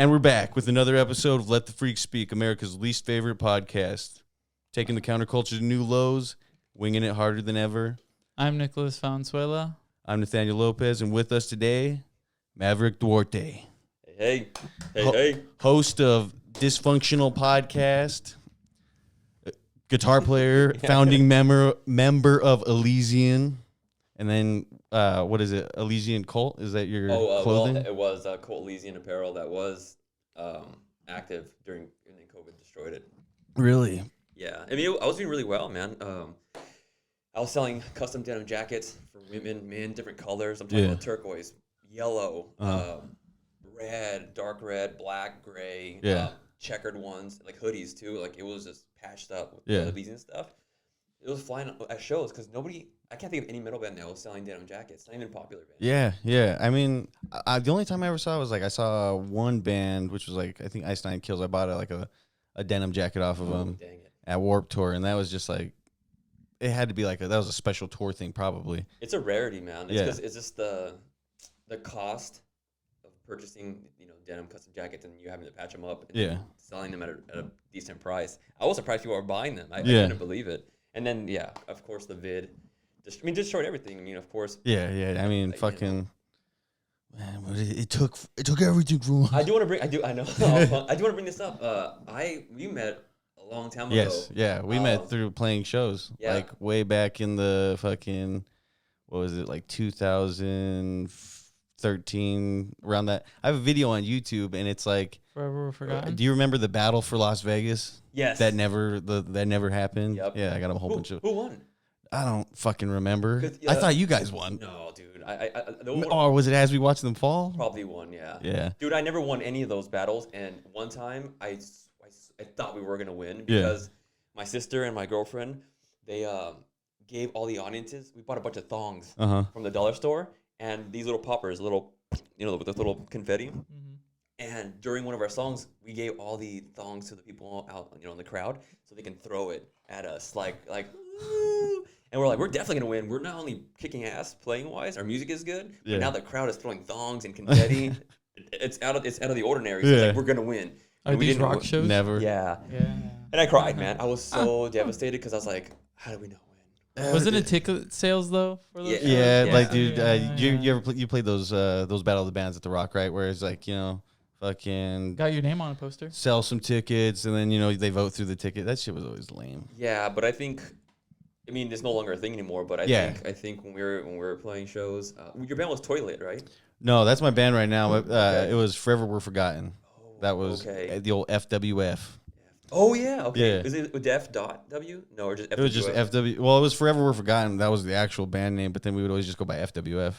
And we're back with another episode of Let the Freak Speak, America's least favorite podcast. Taking the counterculture to new lows, winging it harder than ever. I'm Nicholas Valenzuela. I'm Nathaniel Lopez, and with us today, Maverick Duarte. Hey. Host of Dysfunctional Podcast, guitar player, founding member of Elyzian, and then, what is it, Elyzian Cult? Is that your clothing? Well, it was Cult Elyzian apparel that was active and then COVID destroyed it. Really? Yeah. I mean, I was doing really well, man. I was selling custom denim jackets for women, men, different colors. I'm talking about turquoise, yellow, red, dark red, black, gray, checkered ones, like hoodies too. Like it was just patched up with the Elyzian stuff. It was flying at shows because I can't think of any metal band that was selling denim jackets. Not even a popular band. Yeah. I mean, the only time I ever saw it was I saw one band, which was I think Ice Nine Kills. I bought a denim jacket off of them at Warped Tour, and that was just it had to be that was a special tour thing probably. It's a rarity, man. It's just the cost of purchasing denim custom jackets and you having to patch them up and selling them at a decent price. I was surprised people were buying them. I couldn't believe it. And then of course the vid. Destroyed everything. I mean, of course. Yeah. I mean, fucking. Man, it took everything from. I do want to bring this up. We met a long time ago. Yes, yeah, we met through playing shows. Yeah. Way back in the fucking, what was it, 2013, around that. I have a video on YouTube, and it's Forever Forgotten. Do you remember the battle for Las Vegas? Yes. That never happened. Yep. Yeah, I got a whole bunch of. Who won? I don't fucking remember. I thought you guys won. No, dude. Or was it As We Watch Them Fall? Probably won, yeah. Yeah. Dude, I never won any of those battles, and one time I thought we were gonna win because my sister and my girlfriend, they gave all the audiences. We bought a bunch of thongs from the dollar store, and these little poppers, with the little confetti. Mm-hmm. And during one of our songs, we gave all the thongs to the people out, in the crowd, so they can throw it at us, like. Woo! And we're we're definitely going to win. We're not only kicking ass playing-wise, our music is good, but now the crowd is throwing thongs and confetti. it's out of the ordinary. So we're going to win. Are these rock shows? Never. Yeah. And I cried, man. I was so devastated because I was like, how did we not win? Wasn't it ticket sales, though? For those dude, you played those Battle of the Bands at the Rock, right? Where it's fucking got your name on a poster. Sell some tickets, and then they vote through the ticket. That shit was always lame. Yeah, but I think, it's no longer a thing anymore. But I think when we were playing shows, your band was Toilet, right? No, that's my band right now. It was Forever We're Forgotten. That was the old FWF. Oh yeah, okay. Yeah. Is it with F.W? No, or just FWF? It was just FW. Well, it was Forever We're Forgotten. That was the actual band name, but then we would always just go by FWF.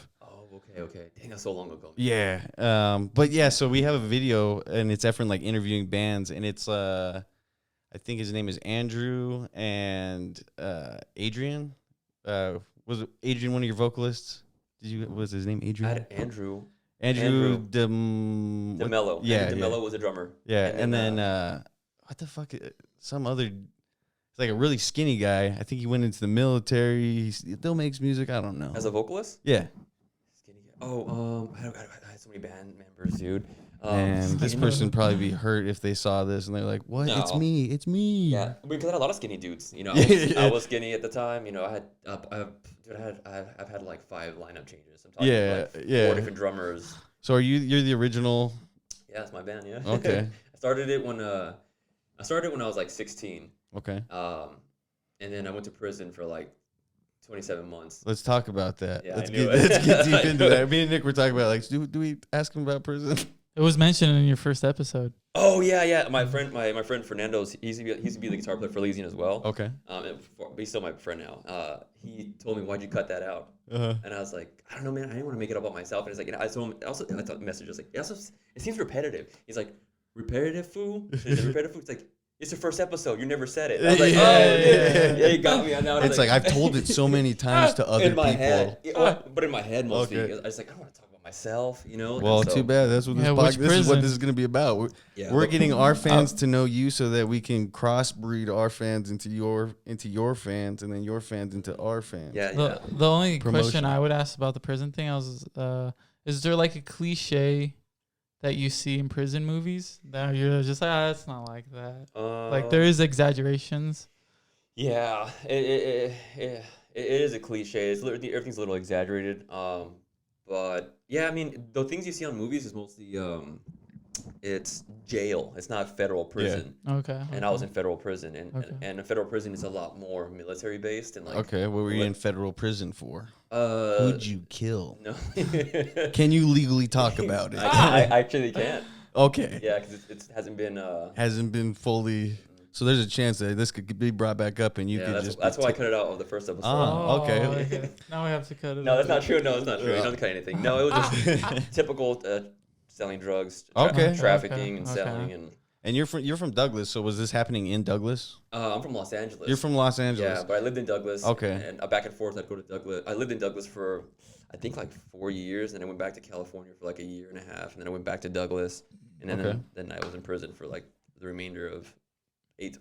Okay. Dang, that's so long ago. Yeah. So we have a video, and it's Efren interviewing bands, and it's I think his name is Andrew and Adrian. Was Adrian one of your vocalists? Was his name Adrian? I had Andrew DeMello. Yeah, DeMello was a drummer. Yeah, and then what the fuck? Some other. It's a really skinny guy. I think he went into the military. He still makes music. I don't know. As a vocalist? Yeah. I had so many band members, dude. And this person probably be hurt if they saw this and they're like, "What? No. It's me. Yeah, because I had a lot of skinny dudes. I was skinny at the time. I've had 5 lineup changes. I'm talking 4 different drummers. So you're the original? Yeah, it's my band. Yeah. Okay. I started it when I was 16. Okay. And then I went to prison for 27 months. Let's talk about that. Yeah, let's get deep into that. Me and Nick were talking about do we ask him about prison? It was mentioned in your first episode. Oh yeah. My friend Fernando, he used to be the guitar player for Elyzian as well. Okay. But he's still my friend now. He told me, "Why'd you cut that out?" And I was like, "I don't know, man. I didn't want to make it about myself." And it's I told him also I thought the message was it seems repetitive. He's like, "Repetitive, fool." Repetitive, fool. It's like, it's your first episode. You never said it. I was like, yeah, you got me. It's I've told it so many times to other people. Head. But in my head mostly. Okay. I was like, I don't want to talk about myself, Well, too bad. That's what this is what this is going to be about. We're getting our fans to know you so that we can crossbreed our fans into your fans, and then your fans into our fans. Yeah. The only question I would ask about the prison thing is there a cliche that you see in prison movies that you're just like, it's not like that. Like there is exaggerations. Yeah, it is a cliche. It's literally, everything's a little exaggerated. But yeah, I mean, the things you see on movies is mostly it's jail. It's not federal prison. Yeah. Okay. And I was in federal prison, and a federal prison is a lot more military based and like. Okay, what were you in federal prison for? Who'd you kill? No. Can you legally talk about it? I actually can't. Okay. Yeah, because it hasn't been fully. So there's a chance that this could be brought back up, and you could just. That's why I cut it out of the first episode. Oh, okay. Now we have to cut it. No, that's not true. No, it's not true. You don't have to cut anything. No, it was just typical selling drugs, trafficking, and selling, and you're from Douglas. So was this happening in Douglas? I'm from Los Angeles. You're from Los Angeles. Yeah, but I lived in Douglas. Okay. And back and forth, I'd go to Douglas. I lived in Douglas for I think like 4 years, and then I went back to California for like a year and a half, and then I went back to Douglas, and then I was in prison for like the remainder of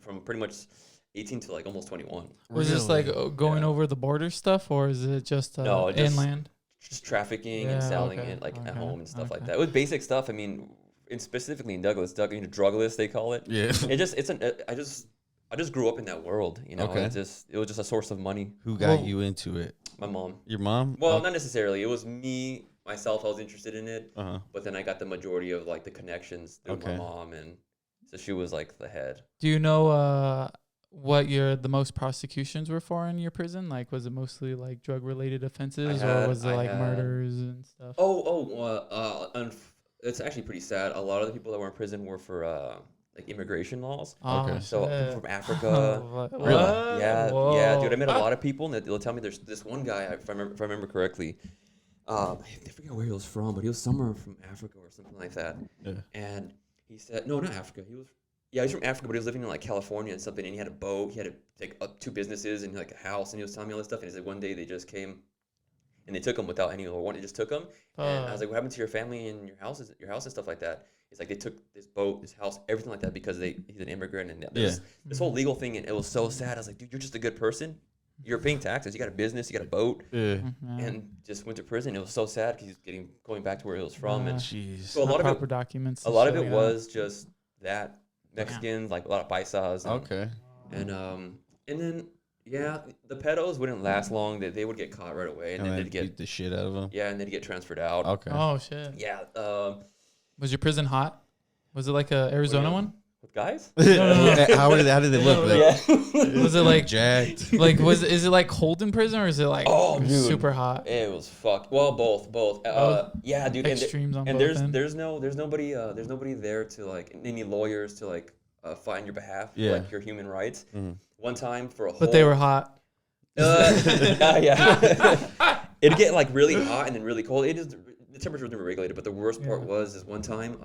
from pretty much 18 to like almost 21. Was this like going over the border stuff, or is it just inland? Just trafficking and selling it like at home and stuff like that. It was basic stuff. I mean, specifically in Douglas, drug list they call it. Yeah. I just grew up in that world, you know. Okay. It was just a source of money. Who got you into it? My mom. Your mom? Well, not necessarily. It was me myself. I was interested in it, but then I got the majority of like the connections through my mom, and so she was like the head. Do you know what the most prosecutions were for in your prison? Like, was it mostly like drug related offenses, or was it like murders and stuff? It's actually pretty sad. A lot of the people that were in prison were for like immigration laws. Okay. So from Africa. Really? Yeah, dude. I met a lot of people, and they'll tell me there's this one guy, if I remember correctly. I forget where he was from, but he was somewhere from Africa or something like that. Yeah. And he said, no, not Africa. He's from Africa, but he was living in like California and something, and he had a boat. He had to take up 2 businesses and like a house, and he was telling me all this stuff. And he said one day they just came, and they took him without any warning. They just took him, and I was like, "What happened to your family and your house and stuff like that?" It's like they took this boat, this house, everything like that because he's an immigrant, and this whole legal thing, and it was so sad. I was like, "Dude, you're just a good person. You're paying taxes. You got a business. You got a boat, and just went to prison. It was so sad because he's going back to where he was from, and so a lot of documents. A lot of it was just that Mexicans, like a lot of paisas. And then the pedos wouldn't last long. They would get caught right away, and then they'd get beat the shit out of them. Yeah, and they'd get transferred out. Okay. Oh shit. Yeah. Was your prison hot? Was it like a Arizona one? With guys? How did they look? Was it like jacked? Like is it like cold in prison, or is it like super hot? It was well, both. Yeah, dude. Extremes on and both. there's nobody there to like any lawyers to like fight on your behalf for like your human rights. One time for a whole. But they were hot. Yeah. It'd get like really hot and then really cold. The temperature was never regulated, but the worst part was one time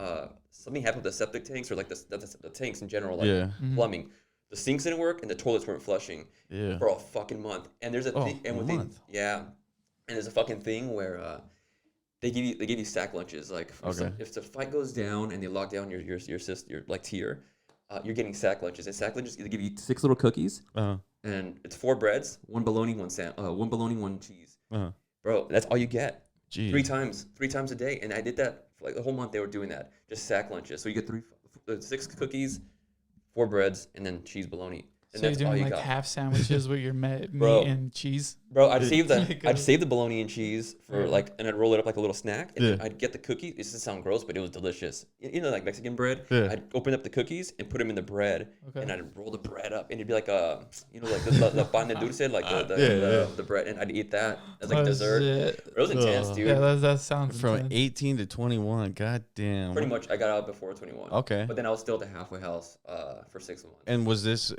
something happened with the septic tanks, or like the tanks in general, like plumbing. The sinks didn't work and the toilets weren't flushing for a fucking month. And there's a thing, and and there's a fucking thing where they give you sack lunches. Like if the fight goes down and they lock down your sister, your like tier, you're getting sack lunches. And sack lunches, they give you 6 little cookies, and it's 4 breads, 1 bologna, 1 bologna, 1 cheese. Bro, that's all you get. Jeez. 3 times a day, and I did that for like the whole month. They were doing that, just sack lunches. So you get 6 cookies, 4 breads, and then cheese bologna. And so you're doing like half sandwiches with your meat and cheese. Bro, I'd save the bologna and cheese for and I'd roll it up like a little snack. And then I'd get the cookies. This doesn't sound gross, but it was delicious. You know, like Mexican bread. Yeah. I'd open up the cookies and put them in the bread, and I'd roll the bread up, and it'd be like like the pan de dulce, like the bread, and I'd eat that as like dessert. Shit. It was intense, dude. Yeah, that sounds from intense. 18 to 21. God damn. Pretty much, I got out before 21. Okay. But then I was still at the halfway house for 6 months. And was this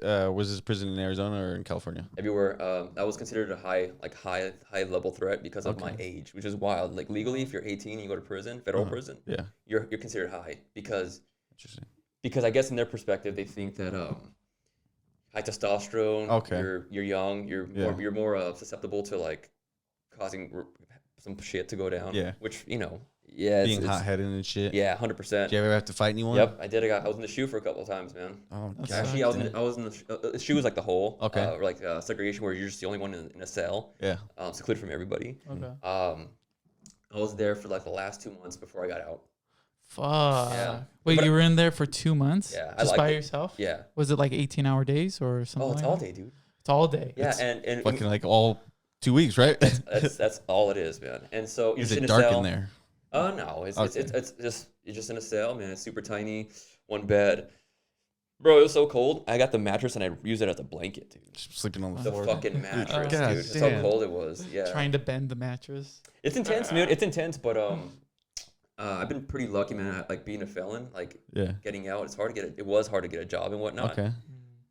prison in Arizona or in California? Everywhere. I was considered a high level threat because of my age, which is wild. Like legally, if you're 18, you go to prison, federal prison. Yeah. You're considered high because. Interesting. Because I guess in their perspective, they think that high testosterone. Okay. You're young. You're more susceptible to like causing some shit to go down. Yeah. Which Yeah, being hot-headed and shit. Yeah, 100%. Did you ever have to fight anyone? Yep, I did. I was in the shoe for a couple of times, man. Oh, gosh. Actually, I was in the shoe was like the hole. Okay. Or like segregation where you're just the only one in a cell. Yeah. Secluded from everybody. Okay. I was there for like the last 2 months before I got out. Fuck. Yeah. Wait, But you were in there for 2 months? Yeah, Just by yourself? Yeah. Was it like 18-hour days or something? Oh, it's like all that? day, dude. It's all day. Yeah, It's and fucking like all 2 weeks, right? that's all it is, man. And so you're Is just it in a dark cell. in there? No, it's Okay. just you're just in a cell, man. It's super tiny, one bed. Bro, it was so cold. I got the mattress and I used it as a blanket, dude. Just sleeping on the The floor. fucking mattress, God dude. That's how damn. cold it was. Yeah. Trying to bend the mattress. It's intense, dude. It's intense, but I've been pretty lucky, man. Like being a felon, like Yeah. getting out. It was hard to get a job and whatnot. Okay.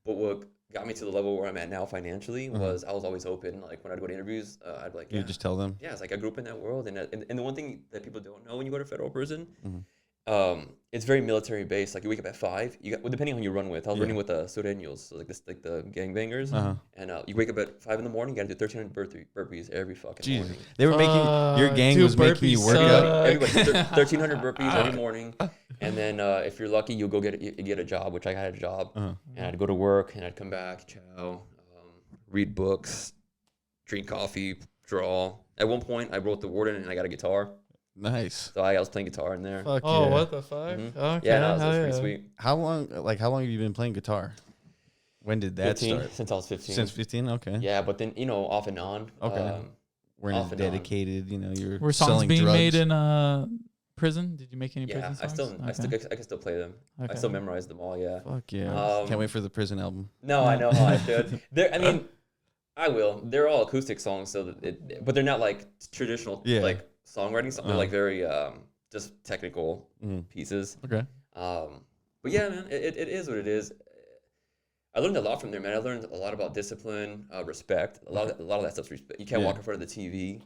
But what got me to the level where I'm at now financially was I was always open. Like when I'd go to interviews, I'd be like, You just tell them. yeah, it's like I grew up in that world, and the one thing that people don't know when you go to federal prison, it's very military based. Like you wake up at 5. You got depending on who you run with. I was running with sureños, so like the gangbangers, and you wake up at 5 in the morning. You got to do 1,300 burpees every fucking morning. They were making your gang dude, was making you burpees work suck. out. Everybody 1,300 burpees every morning, and then if you're lucky, you'll go get a job, which I had a job, and I'd go to work and I'd come back, chow, read books, drink coffee, draw. At one point, I wrote the warden and I got a guitar. Nice. So I was playing guitar in there. Fuck Oh, yeah. what the fuck? Mhm. Okay, Yeah, no, it hell was pretty yeah. sweet. How long have you been playing guitar? When did that 15, start? since I was 15. Since 15? Okay. Yeah, but then off and on. Okay. We're off not and on. dedicated, you're Were songs selling being drugs. made in prison? Did you make any Yeah, prison songs? I can still play them. I Okay. still memorize them all. Yeah. Fuck yeah. Um, Can't wait for the prison album. No, I know how I should. I will. They're all acoustic songs, but they're not like traditional like songwriting songs. They're like very just technical pieces. Okay. But yeah, man, it is what it is. I learned a lot from there, man. I learned a lot about discipline, respect. A lot of that stuff's respect. You can't walk in front of the TV.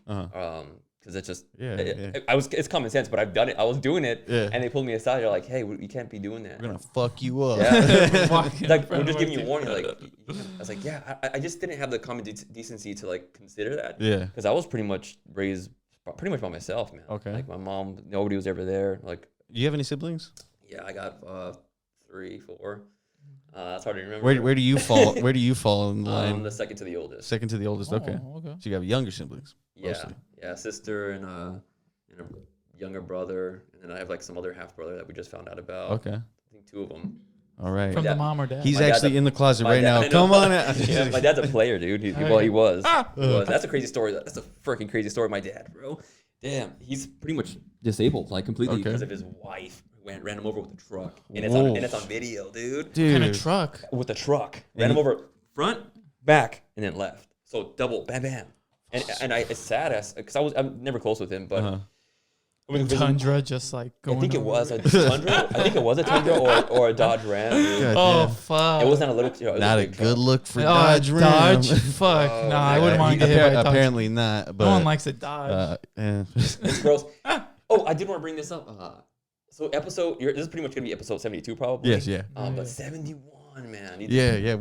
Because it's just it's common sense, but I've done it. I was doing it, and they pulled me aside. They're like, "Hey, you can't be doing that. We're gonna fuck you up." Yeah, like we're just giving you a warning. Like, I was like, yeah, I just didn't have the common decency to like consider that. Yeah. Because I was pretty much raised by myself, man. Okay. Like my mom, nobody was ever there. Like, You have any siblings? yeah, I got 3, 4. That's hard to remember. Where do you fall? Where do you fall in the line? I'm the second to the oldest. Second to the oldest. Okay. Oh, okay. So you have younger siblings. Yeah, Mostly. yeah, sister and a younger brother, and then I have like some other half brother that we just found out about. Okay. I think 2 of them. All right. From the mom or dad? He's My dad's actually in the closet right now. I know. Come on out. Yeah, my dad's a player, dude. He was. He was. That's a crazy story. That's a freaking crazy story. My dad, bro. Damn, he's pretty much disabled, like completely because of his wife. Ran him over with a truck, and it's on video, dude. What kind of truck? With a truck, ran him over front, back, and then left. So double, bam, bam. And it's sad because I'm never close with him, but Tundra, just like going. I think it was a Tundra. I think it was a Tundra or a Dodge Ram. Dude. Oh fuck! It wasn't a little. It was Not a big good truck. look for Oh, Dodge Ram. Dodge? Fuck! Oh, nah, I wouldn't man. want to get hit by a Dodge. Apparently not. But No one likes a Dodge. It's gross. Oh, I did want to bring this up. So this is pretty much gonna be episode 72 probably. Yes, yeah. But 71, man. Yeah.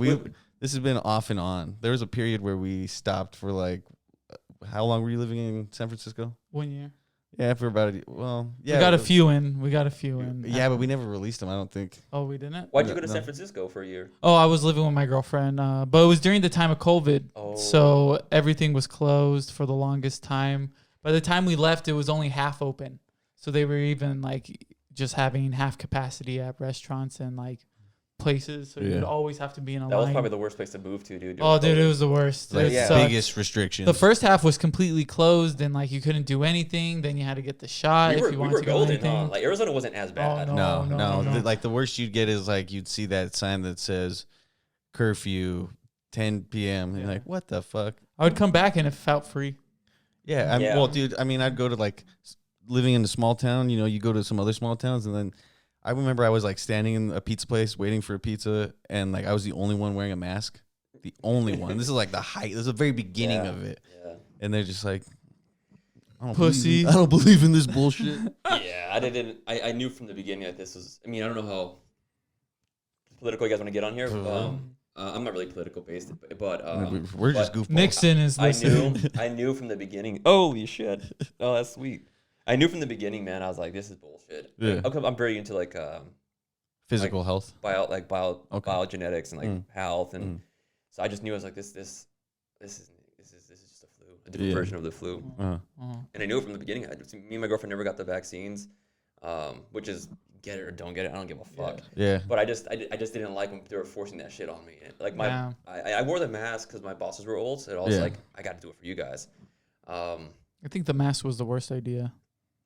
This has been off and on. There was a period where we stopped for like, how long were you living in San Francisco? 1 year. Yeah, for about yeah. We got a few in. Yeah, but we never released them. I don't think. Oh, we didn't. Why'd you go to No. San Francisco for a year? Oh, I was living with my girlfriend, but it was during the time of COVID. Oh. So everything was closed for the longest time. By the time we left, it was only half open. So they were even like just having half capacity at restaurants and like places. So you'd always have to be in a That line. was probably the worst place to move to, dude. Oh, dude, it was the worst. Like, It sucked. biggest restrictions. The first half was completely closed and like you couldn't do anything. Then you had to get the shot we if you were wanted to go golden, anything. huh? Like Arizona wasn't as bad. no. No. no. Like the worst you'd get is like you'd see that sign that says curfew 10 p.m. And you're like, what the fuck? I would come back and it felt free. Yeah. Well, dude, I mean, I'd go to like living in a small town, you go to some other small towns. And then I remember I was like standing in a pizza place waiting for a pizza. And like I was the only one wearing a mask. The only one. This is like the height. This is the very beginning of it. Yeah. And they're just like, Pussy. I don't believe in this bullshit. Yeah, I knew from the beginning that this was. I mean, I don't know how political you guys want to get on here. I'm not really political based, but we're just goofballs. Nixon is listening. I knew from the beginning. Holy shit! Oh, that's sweet. I knew from the beginning, man. I was like, this is bullshit. Yeah. I'm very into like Physical health. biogenetics and like health, and so I just knew I was like, this is just a flu, a different version of the flu. Uh-huh. And I knew it from the beginning. Me and my girlfriend never got the vaccines. which is get it or don't get it. I don't give a fuck. Yeah. But I just didn't like when they were forcing that shit on me. Like I wore the mask because my bosses were old, so I was like, I got to do it for you guys. I think the mask was the worst idea.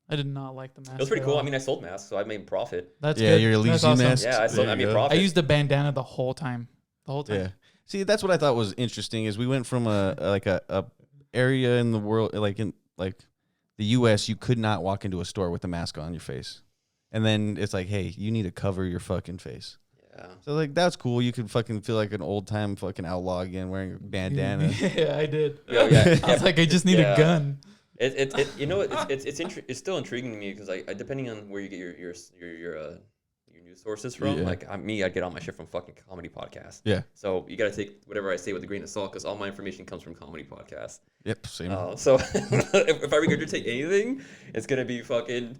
I did not like the mask. It was pretty cool. I mean, I sold masks, so I made profit. That's good. Your Elyzian awesome. mask. Yeah, I made profit. I used the bandana the whole time. Yeah. See, that's what I thought was interesting is we went from a area in the world, like in the U.S., you could not walk into a store with a mask on your face. And then it's like, hey, you need to cover your fucking face. Yeah. So, like, that's cool. You could fucking feel like an old-time fucking outlaw again wearing a bandana. Yeah, I did. Yeah. I was like, I just need a gun. It's still intriguing to me because I depending on where you get your news sources from. Yeah. Like I get all my shit from fucking comedy podcasts. Yeah. So you got to take whatever I say with a grain of salt because all my information comes from comedy podcasts. Yep. Same. So if I regurgitate anything, it's gonna be fucking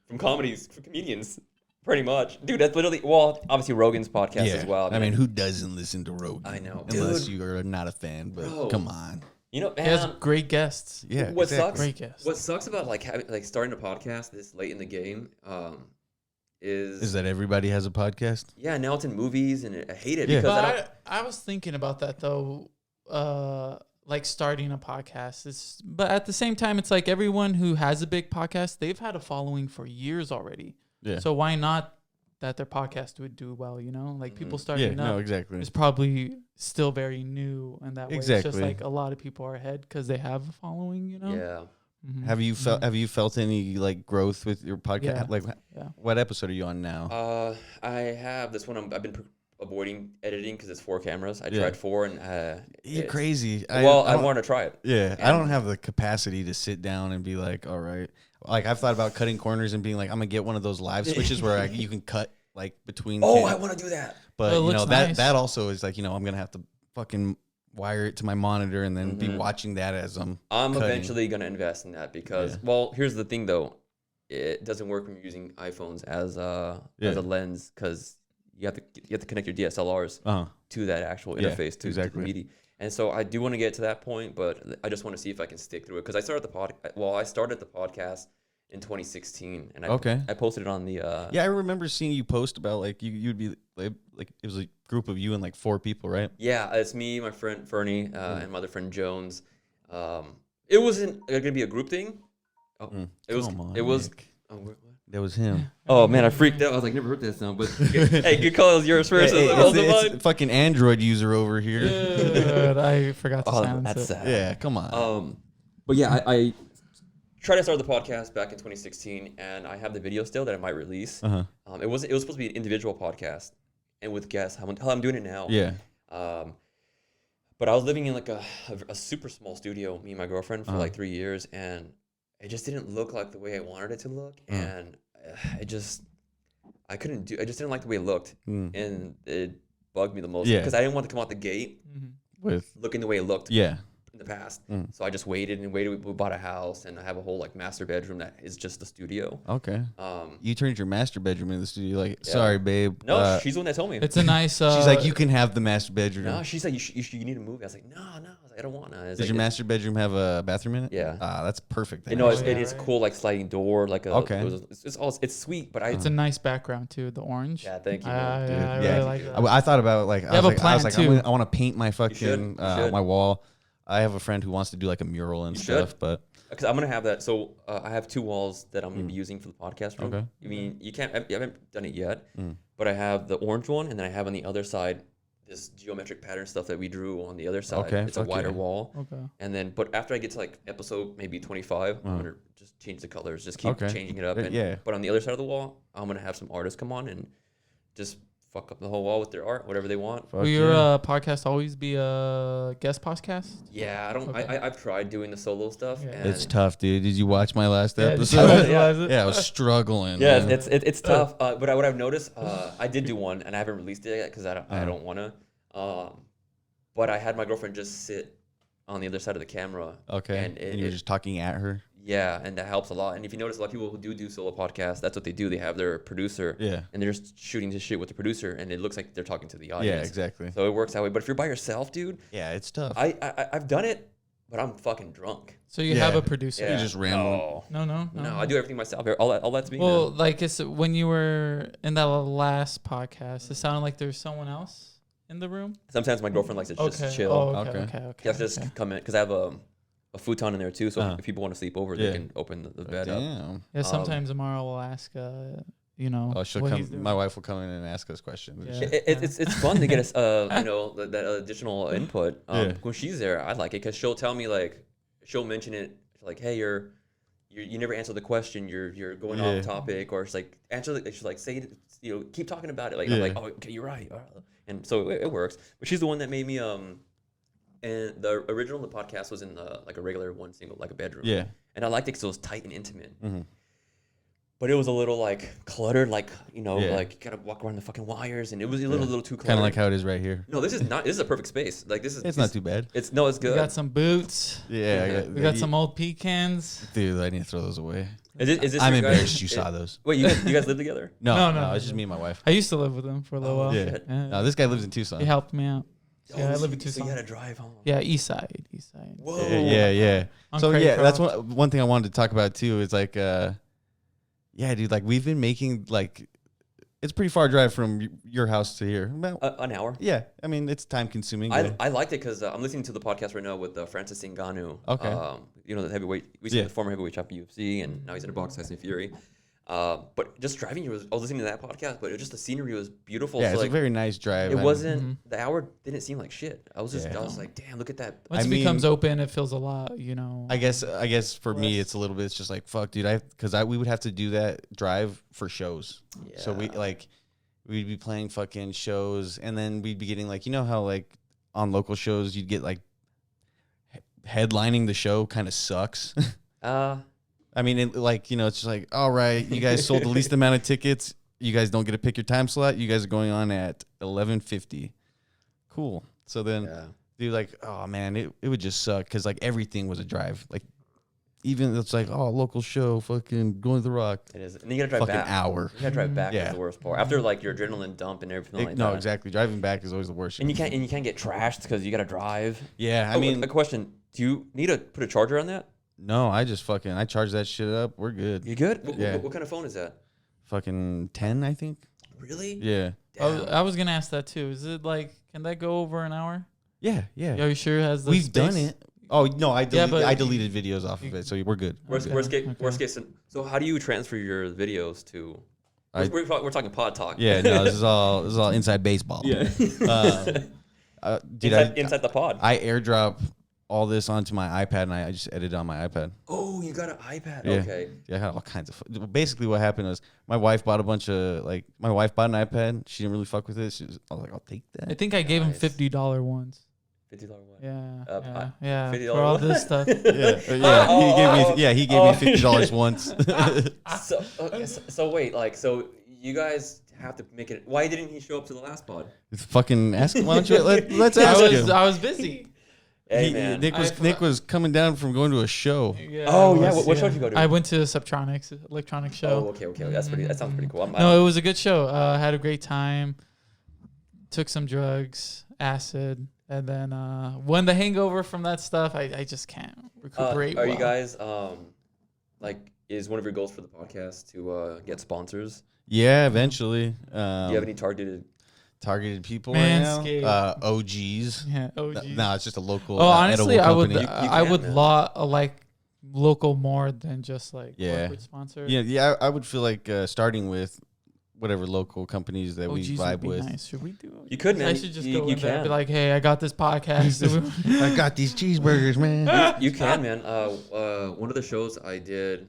from comedians. Pretty much. Dude, that's literally, obviously Rogan's podcast as well. I mean, who doesn't listen to Rogan? I know. Unless you are not a fan, but come on. You know, he has great guests. Yeah. What sucks about starting a podcast this late in the game is that everybody has a podcast? Yeah, now it's in movies and I hate it because I was thinking about that though, like starting a podcast. But at the same time, it's like everyone who has a big podcast, they've had a following for years already. Yeah. So why not that their podcast would do well, you know? Like people starting up. No, exactly. It's probably still very new in that way. Exactly. It's just like a lot of people are ahead because they have a following, you know? Yeah. Mm-hmm. Have you felt any like growth with your podcast? What episode are you on now? I have this one. I've been avoiding editing because it's 4 cameras. I tried 4 and you're crazy. I wanted to try it. Yeah, I don't have the capacity to sit down and be like, all right. Like I've thought about cutting corners and being like, I'm gonna get one of those live switches where you can cut like between. I want to do that. But you know that also is like, you know, I'm gonna have to fucking wire it to my monitor and then be watching that as I'm cutting. Eventually gonna invest in that because here's the thing though, it doesn't work when you're using iPhones as a lens because you have to connect your DSLRs to that actual interface to the media. And so I do want to get to that point, but I just want to see if I can stick through it because I started the podcast in 2016 and I posted it on the I remember seeing you post about like you'd be like it was a group of you and like 4 people, right? Yeah, it's me, my friend Fernie, and my other friend Jones. It wasn't gonna be a group thing. It was that was him. Oh man, I freaked out. I was like, never heard that sound. But hey, good call. It was yours first. It's fucking Android user over here. Yeah, I forgot to silence that's it. sad. Yeah, come on. But yeah, I tried to start the podcast back in 2016, and I have the video still that I might release. It was supposed to be an individual podcast and with guests. How I'm doing it now. Yeah. But I was living in like a super small studio, me and my girlfriend, for like 3 years, and it just didn't look like the way I wanted it to look, and I just didn't like the way it looked, and it bugged me the most because I didn't want to come out the gate with looking the way it looked. Yeah. In the past, so I just waited. We bought a house, and I have a whole like master bedroom that is just the studio. Okay. You turned your master bedroom into the studio. Like, sorry, babe. No, she's the one that told me. It's a nice. She's like, you can have the master bedroom. No, she's like, you need a movie. I was like, no. I was like, I don't want to. Does your master bedroom have a bathroom in it? Yeah. That's perfect. It's cool, like sliding door, like a. Okay. It's sweet, but it's a nice background too. The orange. Yeah, thank you. I really like that. I thought about like I was like I want to paint my fucking my wall. I have a friend who wants to do like a mural and stuff, but because I'm gonna have that. So I have 2 walls that I'm gonna be using for the podcast room. Okay. I mean, you haven't done it yet, but I have the orange one, and then I have on the other side this geometric pattern stuff that we drew on the other side. Okay. It's a wider wall. Okay. And then, but after I get to like episode maybe 25, I'm gonna just change the colors, just keep changing it up. But on the other side of the wall, I'm gonna have some artists come on and just fuck up the whole wall with their art, whatever they want. Will your podcast always be a guest podcast? Yeah, I don't. Okay. I've tried doing the solo stuff. Yeah. It's tough, dude. Did you watch my last episode? I was struggling. Yeah, it's tough. But what I've noticed, I did do one, and I haven't released it yet because I don't want to. But I had my girlfriend just sit on the other side of the camera. Okay. And you're just talking at her. Yeah, and that helps a lot. And if you notice, a lot of people who do solo podcasts, that's what they do. They have their producer, and they're just shooting this shit with the producer, and it looks like they're talking to the audience. Yeah, exactly. So it works that way. But if you're by yourself, dude, yeah, it's tough. I've done it, but I'm fucking drunk. So you have a producer. Yeah. You just ramble. No, I do everything myself. All that's me. Well, man. like it's when you were in that last podcast, it sounded like there's someone else in the room. Sometimes my girlfriend likes to just chill. Oh, Okay. okay. You have to just come in because I have a futon in there too. So if people want to sleep over, they can open the bed up. Damn. Yeah, sometimes Amara will ask, you know, Oh, she'll what come. he's doing. My wife will come in and ask us questions. Yeah. It's fun to get us you know that additional input. When she's there, I like it because she'll tell me like she'll mention it like, hey, you never answered the question. You're going off topic, or she's like she's like say keep talking about it. Like I'm like, oh, okay, you're right. And so it works. But she's the one that made me and the original the podcast was in like a regular one single like a bedroom. Yeah. And I liked it because it was tight and intimate. But it was a little like cluttered, like like you gotta walk around the fucking wires, and it was a little too cluttered. Kind of like how it is right here. No, this is a perfect space. Like this is. It's not too bad. It's good. We got some boots. Yeah. We got some old pecans. Dude, I need to throw those away. Is this I'm your guys- embarrassed you saw those. Wait, you guys live together? No, No. it's just me and my wife. I used to live with them for a little while. Yeah. No, this guy lives in Tucson. He helped me out. Yeah, I live in So Tucson. you had to drive home. Yeah, east side. Whoa. Yeah. On So Craig yeah, that's Cross. one thing I wanted to talk about too. Is like, yeah, dude, like we've been making like, it's a pretty far drive from your house to here. About, An hour. yeah, I mean it's time consuming. I liked it because I'm listening to the podcast right now with Francis Ngannou. Okay. The heavyweight. We see the former heavyweight champion of UFC, and now he's in a box, Tyson Fury. But just driving, I was listening to that podcast, but the scenery was beautiful. Yeah, so it's like, a very nice drive. it wasn't the hour didn't seem like shit. I was like, damn, look at that. Once it becomes open, it feels a lot, I guess for me, it's a little bit. It's just like fuck, dude. We would have to do that drive for shows. Yeah. So we'd be playing fucking shows, and then we'd be getting like how like on local shows you'd get like headlining the show kind of sucks. I mean, it's just like, all right, you guys sold the least amount of tickets. You guys don't get to pick your time slot. You guys are going on at 11:50. Cool. So then, dude, like, oh man, it would just suck because like everything was a drive. Like, even it's like, oh, local show, fucking going to the Rock. It is, and you gotta drive fucking back. Hour. You gotta drive back. Is the worst part. After like your adrenaline dump and everything like that. No, exactly. Driving back is always the worst. And you can't get trashed because you gotta drive. Yeah, I mean, a question: do you need to put a charger on that? No, I charge that shit up. We're good. You good? Yeah. What kind of phone is that? Fucking 10, I think. Really? Yeah. I was gonna ask that too. Is it like, can that go over an hour? Yeah. Are you sure it has the We've space? done it. Oh no, I deleted videos off of it, so we're good. Worst case. So how do you transfer your videos to? We're talking pod talk. Yeah, no, this is all inside baseball. Yeah. Dude, inside the pod. I airdrop all this onto my iPad, and I just edit on my iPad. Oh, you got an iPad? Yeah. Okay. Yeah, I had all kinds of. Basically, what happened was my wife bought an iPad. She didn't really fuck with it. I was like, I'll take that. I think I gave him $50 ones. $50 one. Yeah. $50 For all one? this stuff. Yeah. He gave me $50 once. So wait, so you guys have to make it. Why didn't he show up to the last pod? Fucking ask him. Why don't you let's ask him? I was busy. Hey man, Nick was coming down from going to a show. Yeah. What show did you go to? I went to Subtronics electronic show. Oh, okay. That sounds pretty cool. No, it was a good show. Had a great time. Took some drugs, acid, and then when the hangover from that stuff, I just can't recuperate. Are you guys is one of your goals for the podcast to get sponsors? Yeah, eventually. Do you have any targeted people Manscaped. right now? OGs. Yeah, OGs. No, it's just a local. Honestly, I would. company. I would like local more than just like corporate sponsor. Yeah. I would feel like starting with whatever local companies that we OGs vibe would be with. nice. Should we do it? You could, man. I should just go you in there and can. be like, hey, I got this podcast. I got these cheeseburgers, man. You can, man. One of the shows I did,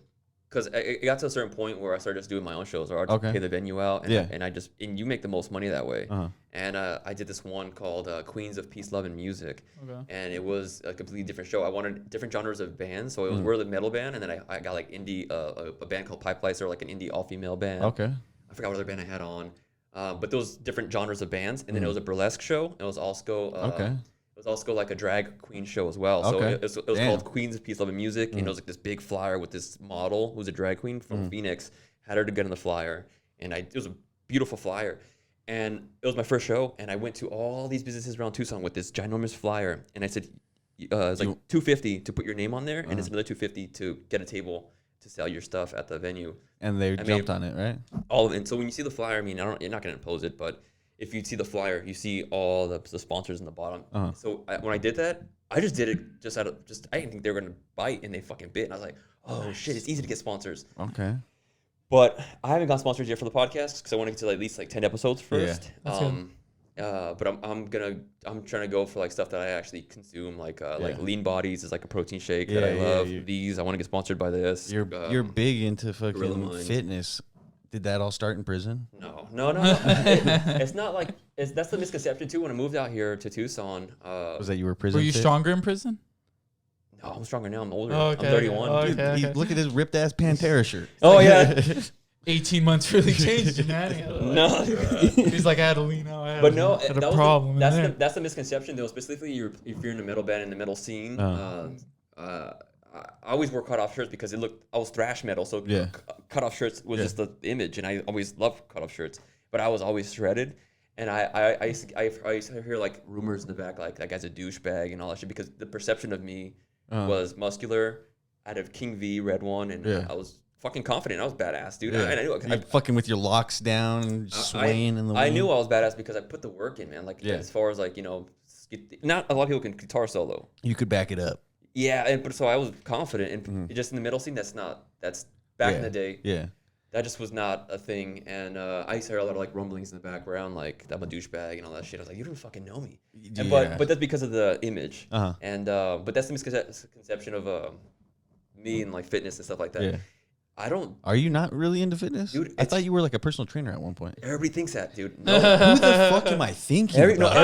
because it got to a certain point where I started just doing my own shows, or I'd just pay the venue out, and you make the most money that way. And I did this one called Queens of Peace, Love, and Music, and it was a completely different show. I wanted different genres of bands, so it was we're the metal band, and then I got like indie, a band called Pipe Lights, or like an indie all-female band. Okay. I forgot what other band I had on, but those different genres of bands, and then it was a burlesque show, and it was also It was also like a drag queen show as well. So it was called Queens of Peace, Love, and Music. And it was like this big flyer with this model who's a drag queen from Phoenix. Had her to get on the flyer. And it was a beautiful flyer. And it was my first show. And I went to all these businesses around Tucson with this ginormous flyer. And I said, it's like $250 to put your name on there, and it's another $250 to get a table to sell your stuff at the venue. And they jumped on it, right? All of it. And so when you see the flyer, I mean, you're not going to impose it, but if you see the flyer, you see all the sponsors in the bottom. So when I did that, I just did it I didn't think they were going to bite, and they fucking bit. And I was like, oh shit, it's easy to get sponsors. Okay. But I haven't got sponsors yet for the podcast because I want to get to at least like 10 episodes first. Yeah. But I'm trying to go for like stuff that I actually consume, like Lean Bodies is like a protein shake that I love. These I want to get sponsored by this. You're big into fucking fitness. Did that all start in prison? No. It's not like that's the misconception too. When I moved out here to Tucson, was that you were prison? Were you fit? stronger in prison? No, I'm stronger now. I'm older. Oh, I'm 31. Dude, look at his ripped ass Pantera shirt. Oh yeah. 18 months really changed you, man. No. He's like, I had to lean out. I But no, had a problem. That's the misconception though. Specifically, if you're in the metal band, in the metal scene. I always wore cut-off shirts because I was thrash metal, so cut-off shirts was just the image, and I always loved cut-off shirts. But I was always shredded, and I used to hear like rumors in the back, like that guy's a douchebag and all that shit, because the perception of me was muscular, out of King V, Red One, and I was fucking confident. I was badass, dude. I knew it. You're fucking with your locks down, swaying in the wind. I knew I was badass because I put the work in, man. Like as far as like not a lot of people can guitar solo. You could back it up. Yeah, but so I was confident, and just in the metal scene, that's back in the day. Yeah, that just was not a thing, and I used to hear a lot of like rumblings in the background, like I'm a douchebag and all that shit. I was like, you don't fucking know me, but that's because of the image, and but that's the misconception of me and like fitness and stuff like that. Yeah. Are you not really into fitness? Dude, I thought you were like a personal trainer at one point. Everybody thinks that, dude. No. Who the fuck am I thinking? But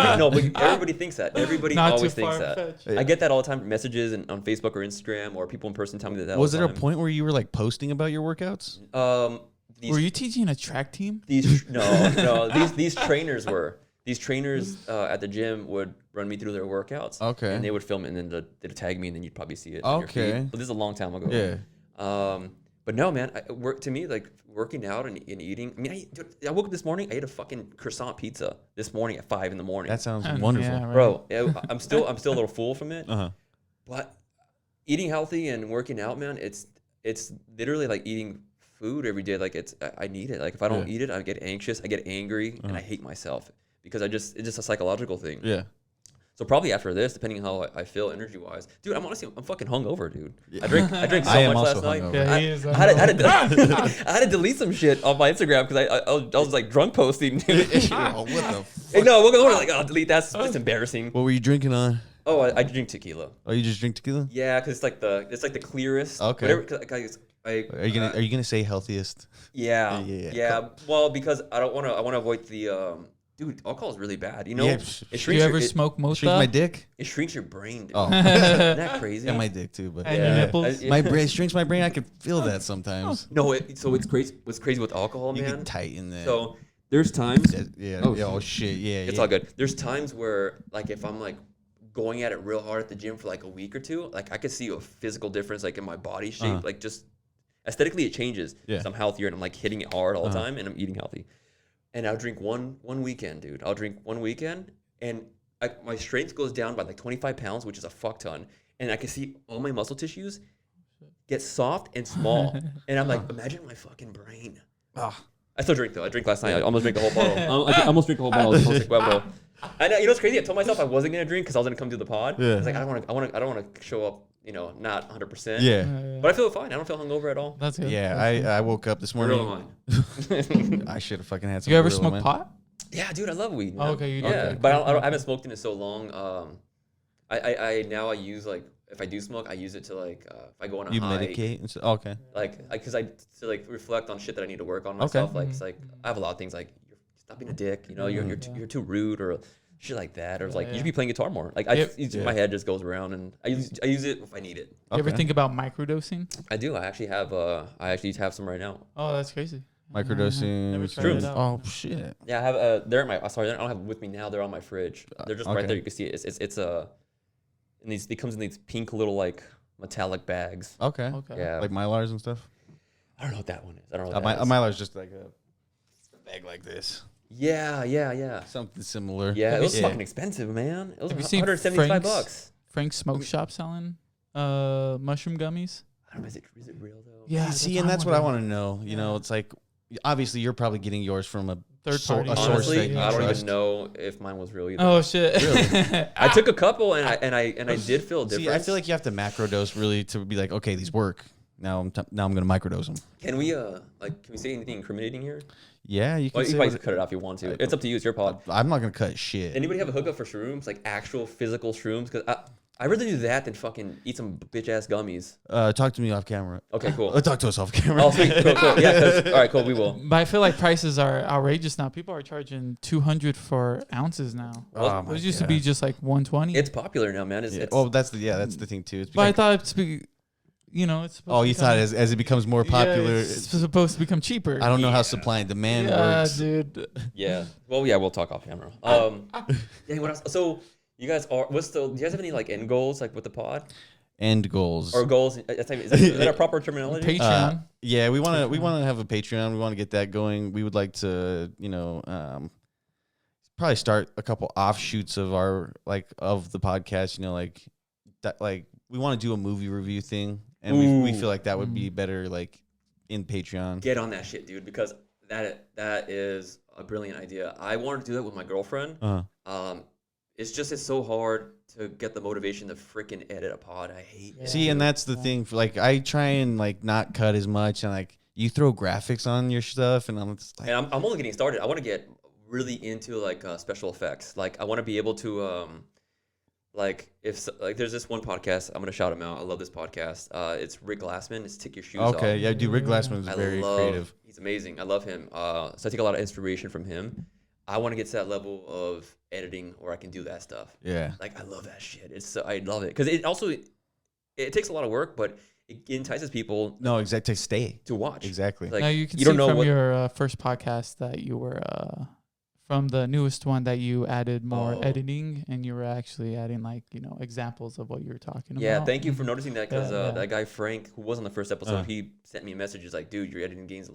everybody thinks that. Everybody always thinks that. I get that all the time, messages on Facebook or Instagram, or people in person tell me that. Was there a point where you were like posting about your workouts? Were you teaching a track team? These trainers were. These trainers at the gym would run me through their workouts. Okay. And they would film it, and then they'd tag me, and then you'd probably see it. Okay. But this is a long time ago. Yeah. But no, man, to me, like working out and eating. I mean, I woke up this morning. I ate a fucking croissant pizza this morning at 5 a.m. That sounds wonderful, yeah, right. Bro. I'm still a little full from it. But eating healthy and working out, man, it's literally like eating food every day. Like I need it. Like if I don't eat it, I get anxious, I get angry, and I hate myself because it's just a psychological thing. Yeah. So probably after this, depending on how I feel energy wise, dude, I'm fucking hungover, dude. I drank so much last night. Yeah, I had to delete some shit on my Instagram because I was like drunk posting. What the fuck? No, we're like, oh, delete that. It's embarrassing. What were you drinking on? Oh, I drink tequila. Oh, you just drink tequila? Yeah, because it's like the clearest. Okay. Are you gonna say healthiest? Yeah. Well, because I want to avoid the. Dude, alcohol is really bad. You know, it shrinks. Do you ever smoke most of my dick? It shrinks your brain, dude. Oh. Isn't that crazy? Yeah, my dick too, but and your nipples. My brain shrinks my brain. I can feel that sometimes. No, so it's crazy. What's crazy with alcohol, man? You can tighten that. So there's times. Yeah. Oh shit. Yeah. It's all good. There's times where, like, if I'm like going at it real hard at the gym for like a week or two, like I could see a physical difference, like in my body shape, like just aesthetically it changes. Yeah. So I'm healthier and I'm like hitting it hard all the time, and I'm eating healthy. And I'll drink one weekend, dude. I'll drink one weekend, and my strength goes down by like 25 pounds, which is a fuck ton. And I can see all my muscle tissues get soft and small. And I'm like, imagine my fucking brain. I still drink, though. I drank last night. I almost drank a whole bottle. I almost drank a whole bottle. I know, you know what's crazy? I told myself I wasn't going to drink because I was going to come do the pod. Yeah. I was like, I don't want to show up, not 100%. Yeah. But I feel fine. I don't feel hungover at all. That's good. Yeah, I woke up this morning. I should have fucking had some. You ever smoke pot? Yeah, dude, I love weed. Oh, okay, you do. Yeah, but I haven't smoked in it so long. I use like, if I do smoke, I use it to like if I go on a hike. You medicate and stuff. Oh, okay. Like because to like reflect on shit that I need to work on myself. Okay. Like it's like I have a lot of things like stop being a dick. You're too rude or shit like that. Or it's like you should be playing guitar more. Like my head just goes around and I use it if I need it. You ever think about microdosing? I do. I actually have some right now. Oh, that's crazy. Microdosing. Shrooms. Oh shit. Yeah, I have. They're in my. Sorry, I don't have them with me now. They're on my fridge. They're just right there. You can see it. It's and it comes in these pink little like metallic bags. Okay. Yeah. Like Mylars and stuff. I don't know what that one is. I don't know. What Mylar's just like a bag like this. Yeah. Something similar. Yeah, it was fucking expensive, man. It was $175. Frank's Smoke Shop selling mushroom gummies. I don't know. Is it real though? Yeah. See, and that's what I want to know. You know, it's like obviously you're probably getting yours from a Third party. a source Honestly, that you I don't trust. even know if mine was real either. Oh shit! Really? I took a couple and I did feel a difference. See, I feel like you have to macrodose really to be like, okay, these work. Now I'm gonna microdose them. Can we can we say anything incriminating here? Yeah, you can. Well, you say probably cut it off if you want to. It's up to you. It's your pod. I'm not gonna cut shit. Anybody have a hookup for shrooms, like actual physical shrooms? Because I'd rather do that than fucking eat some bitch ass gummies. Talk to me off camera. Okay, cool. Talk to us off camera. Oh, sweet, cool. Yeah, all right, cool. We will. But I feel like prices are outrageous now. People are charging $200 for ounces now. Oh my Those used to God. be just like $120. It's popular now, man. It's that's the thing too. It's But I become- thought it's it's supposed to you become, thought as it becomes more popular. Yeah, it's supposed to become cheaper. I don't know how supply and demand works. dude. Yeah. Well, yeah, we'll talk off camera. Yeah. What else? So you guys are. Do you guys have any like end goals like with the pod End goals. or goals? Is that a proper terminology? Patreon. Yeah, we want to have a Patreon. We want to get that going. We would like to, probably start a couple offshoots of of the podcast. We want to do a movie review thing, and we feel like that would be better like in Patreon. Get on that shit, dude, because that is a brilliant idea. I wanted to do that with my girlfriend. It's so hard to get the motivation to freaking edit a pod. I hate it. See, and that's the thing. I try and not cut as much, and you throw graphics on your stuff, and I'm just like, And I'm only getting started. I want to get really into special effects. Like I want to be able to if there's this one podcast, I'm gonna shout him out. I love this podcast. It's Rick Glassman. It's Take Your Shoes Off. okay, yeah, dude, Rick Glassman is very creative. He's amazing. I love him. So I take a lot of inspiration from him. I want to get to that level of editing where I can do that stuff. Yeah, I love that shit. I love it because it takes a lot of work, but it entices people. No, exactly. Stay to watch. Exactly. Now you can you see don't know from what, your first podcast that you were from the newest one that you added more editing, and you were actually adding examples of what you were talking Yeah, about. thank you for noticing that because Yeah. that guy Frank, who was on the first episode, he sent me a message. He's like, "Dude, your editing is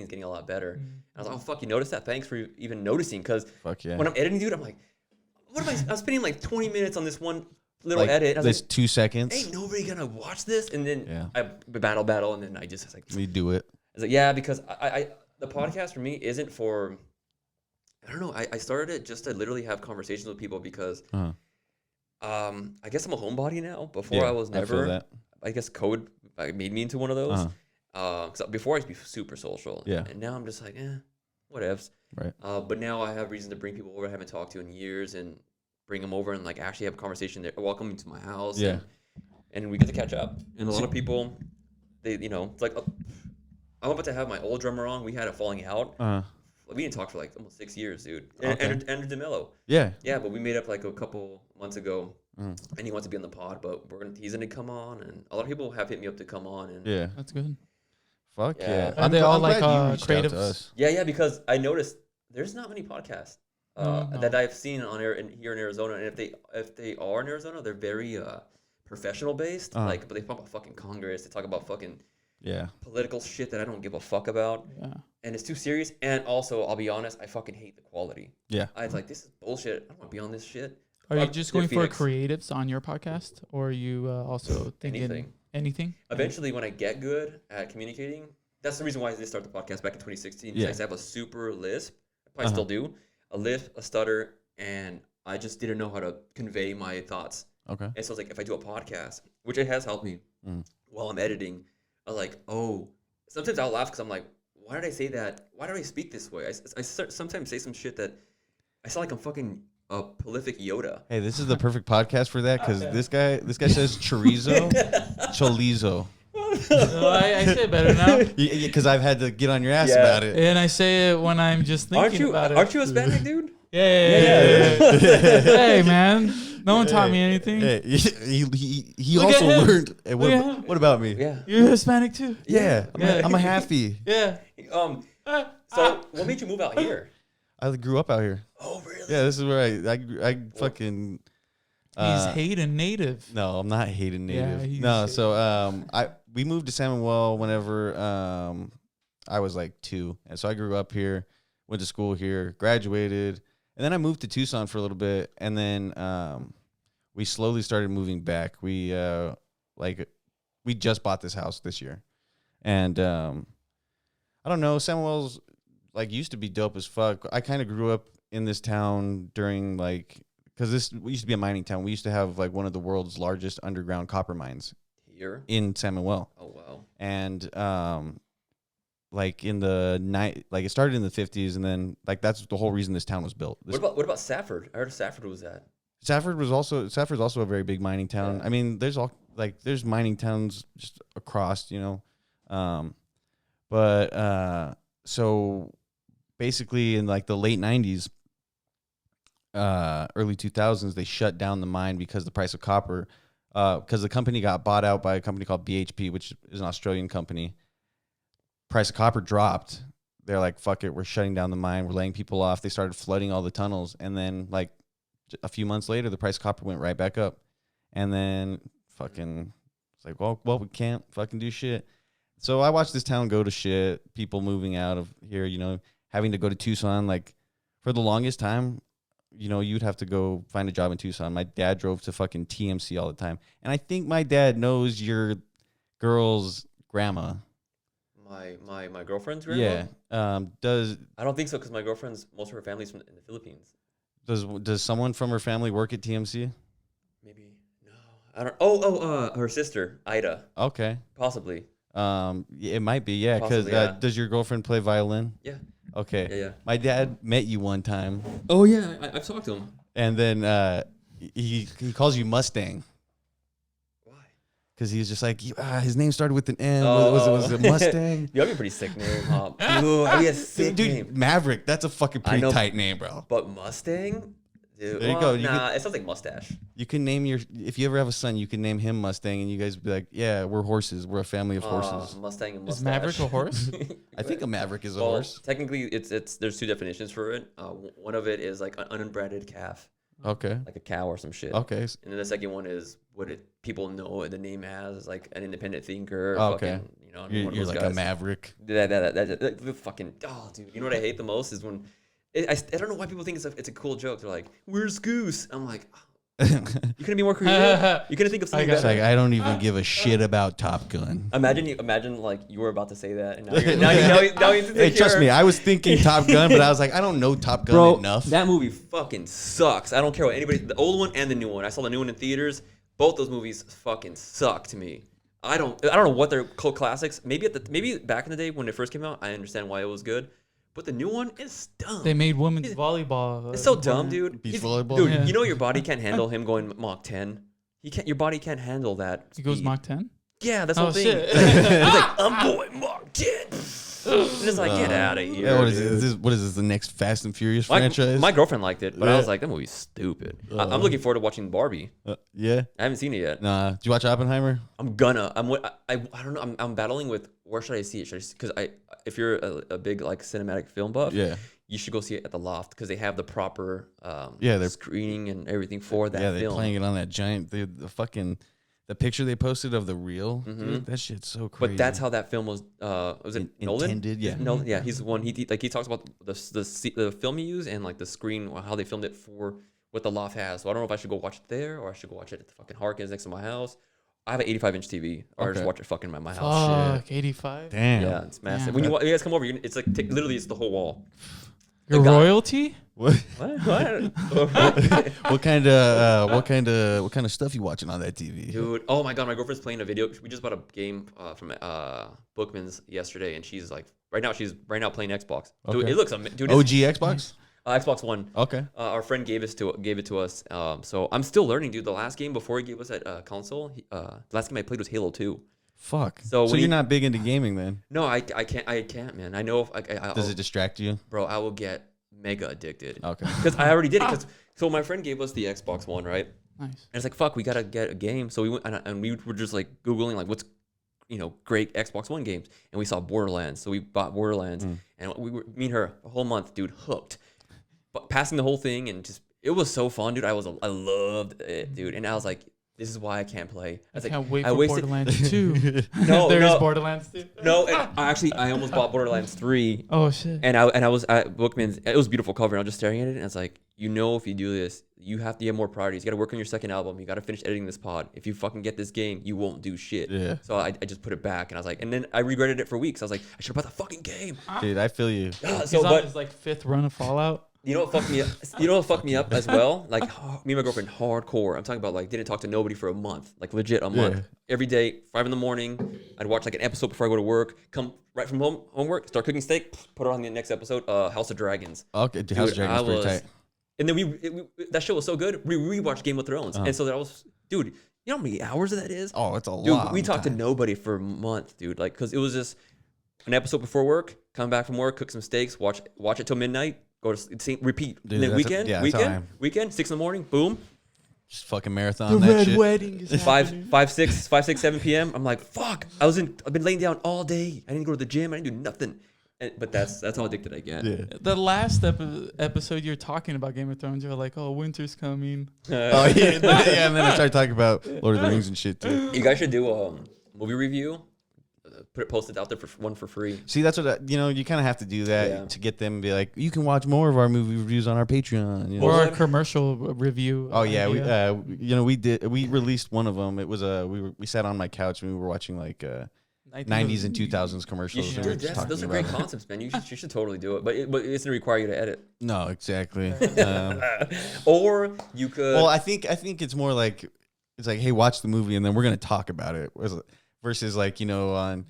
getting a lot better." And I was like, "Oh fuck, you noticed that? Thanks for even noticing." Because when I'm editing, dude, I'm like, "What am I? I'm spending 20 minutes on this one little edit. That's 2 seconds. Ain't nobody gonna watch this." And then I battle, and then I just was like, we do it. I was like, yeah, because I the podcast for me isn't for. I don't know. I started it just to literally have conversations with people because I guess I'm a homebody now. Before I was never. I guess COVID made me into one of those. Because before I used to be super social. Yeah. And now I'm just like, whatevs. Right. But now I have reason to bring people over I haven't talked to in years and bring them over and actually have a conversation. They're welcome into my house. Yeah. And we get to catch up. And a lot of people, it's like, I'm about to have my old drummer on. We had a falling out. We didn't talk for almost 6 years, dude. Andrew DeMello. Yeah. Yeah, but we made up a couple months ago, and he wants to be on the pod, but he's gonna come on, and a lot of people have hit me up to come on, and Yeah. That's good. Fuck yeah. Are they all glad you reached out to creatives? us. yeah, because I noticed there's not many podcasts No. that I've seen on air here in Arizona, and if they are in Arizona, they're very professional based, but they talk about fucking Congress, they talk about fucking political shit that I don't give a fuck about. Yeah. And it's too serious. And also, I'll be honest, I fucking hate the quality. Yeah. I was like, this is bullshit. I don't want to be on this shit. Are you just going for Phoenix. creatives on your podcast, or are you also thinking anything? Eventually, when I get good at communicating, that's the reason why I did start the podcast back in 2016. Yeah. I used to have a super lisp. I probably still do. A lisp, a stutter, and I just didn't know how to convey my thoughts. Okay. And so it's if I do a podcast, which it has helped me while I'm editing, I'm like, oh, sometimes I'll laugh because I'm like, why did I say that? Why do I speak this way? I sometimes say some shit that I sound like I'm fucking a prolific Yoda. Hey, this is the perfect podcast for that because this guy says chorizo, chorizo. I say it better now. Because I've had to get on your ass about it. And I say it when I'm just thinking about it. Aren't you Hispanic, dude? Yeah. Hey, man. No one taught me anything. Hey, he Look also at him. learned. Hey, Look at him. what about me? Yeah. You're Hispanic too. Yeah. Yeah. I'm a halfie. Yeah. So what made you move out here? I grew up out here. Oh, really? Yeah, this is where I fucking. He's Hayden native. No, I'm not Hayden native. Yeah, no, so we moved to San Manuel whenever I was 2, and so I grew up here, went to school here, graduated, and then I moved to Tucson for a little bit, and then we slowly started moving back. We just bought this house this year, and I don't know. Samuel's like used to be dope as fuck. I kind of grew up in this town during like because we used to be a mining town. We used to have like one of the world's largest underground copper mines here in San Manuel. Oh wow! And like in the night, like it started in the 50s, and then like that's the whole reason this town was built. What about Safford? I heard Safford was that. Safford's also a very big mining town. Yeah. I mean, there's mining towns just across, so basically in like the late 90s, early 2000s, they shut down the mine because the price of copper, because the company got bought out by a company called BHP, which is an Australian company. Price of copper dropped. They're like, fuck it, we're shutting down the mine. We're laying people off. They started flooding all the tunnels. And then like a few months later, the price of copper went right back up. And then fucking, it's like, well, we can't fucking do shit. So I watched this town go to shit. People moving out of here, having to go to Tucson. Like for the longest time, you'd have to go find a job in Tucson. My dad drove to fucking TMC all the time. And I think my dad knows your girl's grandma. My girlfriend's grandma? Yeah. I don't think so because my girlfriend's, most of her family's in the Philippines. Does someone from her family work at TMC? Maybe. No. I don't. Her sister, Ida. Okay. Possibly. It might be, yeah. Because does your girlfriend play violin? Yeah. Okay. Yeah. My dad met you one time. Oh yeah, I've talked to him. And then he calls you Mustang. Because he was just like, his name started with an M. Was it Mustang? You have a pretty sick name. Dude, Maverick. That's a fucking pretty tight name, bro. But Mustang? Dude, there you go. It sounds like mustache. You can name if you ever have a son, you can name him Mustang, and you guys be like, yeah, we're horses. We're a family of horses. Mustang and mustache. Is Maverick a horse? I think a Maverick is a horse. Technically, there's two definitions for it. One of it is like an unbred calf. Okay. Like a cow or some shit. Okay. And then the second one is what people know the name as, like an independent thinker. Okay. Fucking, you're like guys. A maverick. That fucking, dude. You know what I hate the most is when, I don't know why people think it's a cool joke. They're like, where's Goose? I'm like, you couldn't be more creative. You couldn't think of something better. Like, I don't even give a shit about Top Gun. Imagine like you were about to say that, and now you Hey, trust me, I was thinking Top Gun, but I was like, I don't know Top Gun enough. That movie fucking sucks. I don't care what anybody. The old one and the new one. I saw the new one in theaters. Both those movies fucking suck to me. I don't know what they're cult classics. Maybe back in the day when it first came out, I understand why it was good. But the new one is dumb. They made women's volleyball. It's so dumb, dude. Beach volleyball. Dude, you know your body can't handle him going Mach 10. Your body can't handle that. He goes Mach 10? Yeah, that's the whole thing. Shit. He's like, I'm going Mach 10. It's like, get out of here. Yeah, what is this? The next Fast and Furious franchise? My girlfriend liked it, but I was like, that movie's stupid. I'm looking forward to watching Barbie. Yeah, I haven't seen it yet. Nah. Did you watch Oppenheimer? I don't know. I'm battling with where should I see it? Because if you're a big like cinematic film buff, you should go see it at the Loft because they have the proper they're screening and everything for that film. Yeah, they're playing it on that giant the picture they posted of the reel. Dude, that shit's so crazy. But that's how that film was. Was it Nolan? Intended, yeah. Nolan, yeah. He's the one. He talks about the film he used and like the screen, how they filmed it for what the Loft has. So I don't know if I should go watch it there or I should go watch it at the fucking Harkins next to my house. I have an 85-inch TV, or just watch it fucking at my house. Fuck, 85. Damn. Yeah, it's massive. When you guys come over, it's like literally it's the whole wall. Your royalty? What? What? What kind of stuff you watching on that TV, dude? Oh my god, my girlfriend's playing a video. We just bought a game from Bookman's yesterday, and she's like, right now playing Xbox. Dude, Okay. it looks amazing. Dude, OG Xbox. Xbox One. Okay. Our friend gave it to us. So I'm still learning, dude. The last game before he gave us that console, the last game I played was Halo 2. Fuck. So you're not big into gaming then? No, I can't, man. I know if Does it distract you? Bro, I will get mega addicted. Okay. Because I already did it. So my friend gave us the Xbox One, right? Nice. And it's like, fuck, we gotta get a game. So we went and we were just like Googling like what's great Xbox One games, and we saw Borderlands. So we bought Borderlands, and me and her a whole month, dude, hooked. But passing the whole thing and just it was so fun, dude. I loved it, dude. And I was like, this is why I can't play. I can't wait for Borderlands 2. No, there is Borderlands 2. No, I almost bought Borderlands 3. Oh shit! And I was at Bookman's. It was a beautiful cover, and I was just staring at it, and it's like, if you do this, you have more priorities. You got to work on your second album. You got to finish editing this pod. If you fucking get this game, you won't do shit. Yeah. So I just put it back, and I was like, and then I regretted it for weeks. I was like, I should have bought the fucking game. Dude, I feel you. He's on his like 5th run of Fallout. You know what fucked me up? You know what fucked me up as well? Like me and my girlfriend, hardcore. I'm talking about like didn't talk to nobody for a month, like legit a month. Every day, 5 a.m, I'd watch like an episode before I go to work. Come right from homework, start cooking steak, put it on the next episode. House of Dragons. Okay, dude, House of Dragons pretty tight. And then that show was so good. We rewatched Game of Thrones, and so that was, dude. You know how many hours that is? Oh, it's a lot. Dude, we talked to nobody for a month, dude. Like, cause it was just an episode before work. Come back from work, cook some steaks, watch it till midnight. Go to sleep, repeat. Dude, and then weekend, 6 a.m, boom. Just fucking marathon that shit. The red wedding is 5, 6, 7 p.m. I'm like, fuck. I've been laying down all day. I didn't go to the gym. I didn't do nothing. But that's how addicted I get. Yeah. The last episode you're talking about Game of Thrones, you're like, oh, winter's coming. Oh yeah, and then I started talking about Lord of the Rings and shit too. You guys should do a movie review. Post it out there for free. See, that's what you kind of have to do that to get them to be like, you can watch more of our movie reviews on our Patreon, you know? Or our commercial review. Oh yeah, we released one of them. It was we sat on my couch and we were watching like 90s and 2000s commercials. Those are great concepts, man. You should totally do it, but it's gonna require you to edit. No, exactly. Or you could. Well, I think it's more like it's like, hey, watch the movie and then we're gonna talk about it. Versus like on.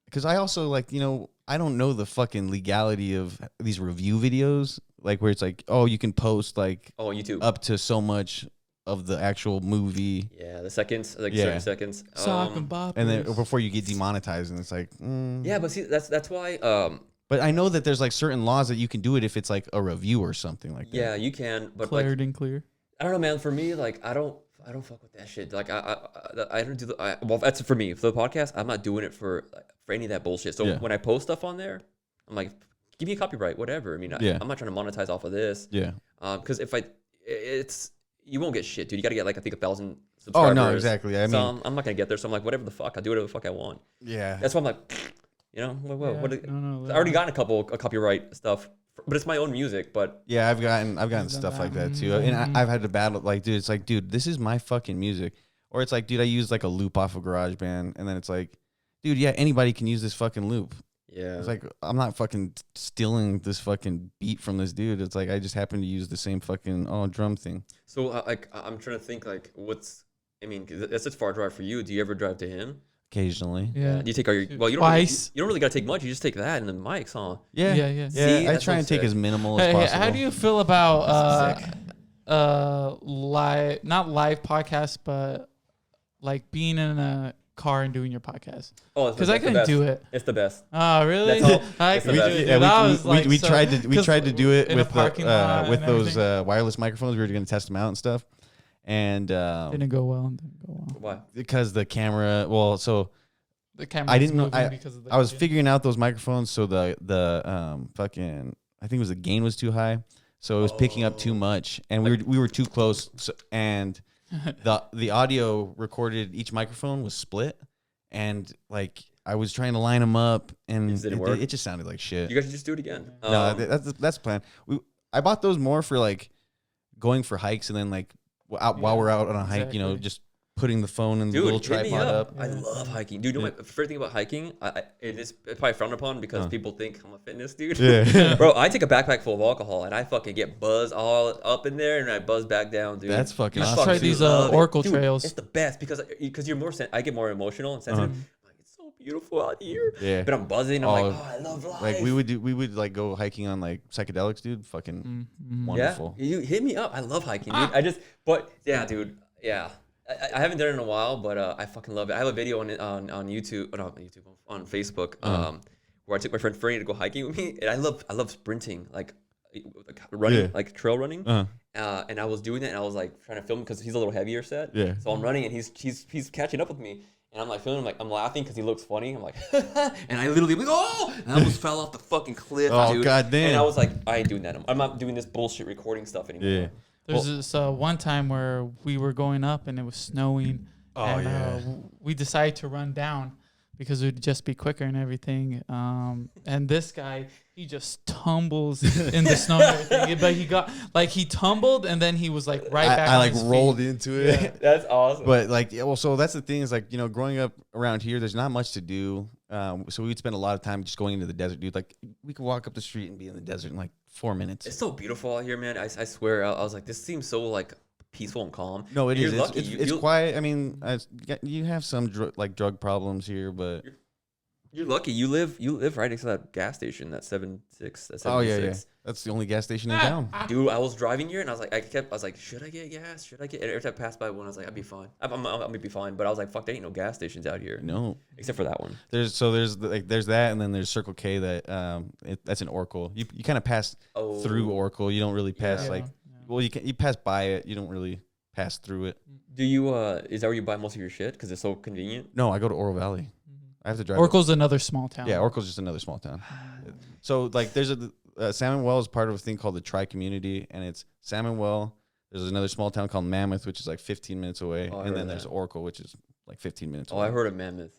Because I also I don't know the fucking legality of these review videos, like where it's like, oh, you can post like YouTube up to so much of the actual movie. Yeah, the seconds, like certain seconds. And then before you get demonetized, and it's like, yeah, but see, that's why. But I know that there's like certain laws that you can do it if it's like a review or something like that. Yeah, you can, but cleared and clear. I don't know, man. For me, like I don't fuck with that shit. Like I don't do well. That's for me. For the podcast, I'm not doing it for any of that bullshit. So when I post stuff on there, I'm like, give me a copyright, whatever. I mean, I'm not trying to monetize off of this. Yeah. Because you won't get shit, dude. You got to get like I think 1,000 subscribers. Oh no, exactly. I mean, I'm not gonna get there. So I'm like, whatever the fuck, I'll do whatever the fuck I want. Yeah. That's why I'm like, I already gotten a copyright stuff. But it's my own music, but yeah, I've gotten stuff like that too, and I've had to battle like, dude, it's like, dude, this is my fucking music, or it's like, dude, I use like a loop off of GarageBand, and then it's like, dude, yeah, anybody can use this fucking loop. Yeah, it's like I'm not fucking stealing this fucking beat from this dude. It's like I just happen to use the same fucking drum thing. So like I'm trying to think like that's a far drive for you. Do you ever drive to him? Occasionally. Yeah. You take all your you don't really gotta take much. You just take that and the mics, huh? Yeah. See, I try and take as minimal as possible. How do you feel about live, not live podcasts, but like being in a car and doing your podcast? Oh, because I couldn't do it. It's the best. Oh, really? We tried to do it with those wireless microphones. We were going to test them out and stuff. And didn't go well. Why? Because the camera. Well, so the camera. I didn't know. I was figuring out those microphones. So the fucking, I think it was the gain was too high, so it was picking up too much, and we were too close. So, and the audio recorded, each microphone was split, and like I was trying to line them up, and it just sounded like shit. You guys should just do it again. No, that's the plan. I bought those more for like going for hikes, and then like. While we're out on a hike, just putting the phone in the little tripod up. I love hiking. Dude, you know my favorite thing about hiking? It's probably frowned upon because people think I'm a fitness dude. Yeah. Bro, I take a backpack full of alcohol and I fucking get buzzed all up in there and I buzz back down, dude. That's fucking awesome. Let's try these Oracle trails. It's the best because you're more I get more emotional and sensitive. Like, it's so beautiful out here. Yeah. But I'm buzzing. I'm like, I love life. Like we would like go hiking on like psychedelics, dude. Fucking wonderful. Yeah. You hit me up. I love hiking, dude. Dude. Yeah. I haven't done it in a while, but I fucking love it. I have a video on YouTube, on Facebook, where I took my friend Franny to go hiking with me, and I love sprinting, like running, like trail running. And I was doing that, and I was like trying to film him because he's a little heavier set. Yeah. So I'm running, and he's catching up with me, and I'm like filming him, like I'm laughing because he looks funny. I'm like, and I literally like, and I almost fell off the fucking cliff. Oh dude. God damn! And I was like, I ain't doing that. I'm not doing this bullshit recording stuff anymore. Yeah. There's this one time where we were going up and it was snowing. Oh, and, yeah. We decided to run down because it would just be quicker and everything. And this guy, he just tumbles in the snow and everything. But he got, like, he tumbled and then he was, like, right back I on like his rolled feet. into it. Yeah. That's awesome. But like, yeah, well, so that's the thing is like, you know, growing up around here, there's not much to do. So we'd spend a lot of time just going into the desert, dude. Like we could walk up the street and be in the desert in like 4 minutes. It's so beautiful out here, man. I swear, I was like, this seems so like peaceful and calm. No, it And is. you're lucky. It's quiet. I mean, you have some drug problems here, but you're lucky. You live right next to that gas station, that 76. That 76. oh yeah. That's the only gas station in town. Dude, I was driving here and I was like, should I get gas? Should I get? And every time I passed by one, I was like, I'd be fine. I'm gonna be fine. But I was like, fuck, there ain't no gas stations out here. No, except for that one. there's that, and then there's Circle K that that's in Oracle. You kind of pass through Oracle. You don't really pass well, you pass by it. You don't really pass through it. Do you? Is that where you buy most of your shit? Because it's so convenient. No, I go to Oro Valley. I have to drive. Oracle's another small town. Yeah, Oracle's just another small town. So like, there's Salmon Well is part of a thing called the Tri Community, and it's Salmon Well. There's another small town called Mammoth, which is like 15 minutes away, and then there's Oracle, which is like 15 minutes away. I heard of Mammoth.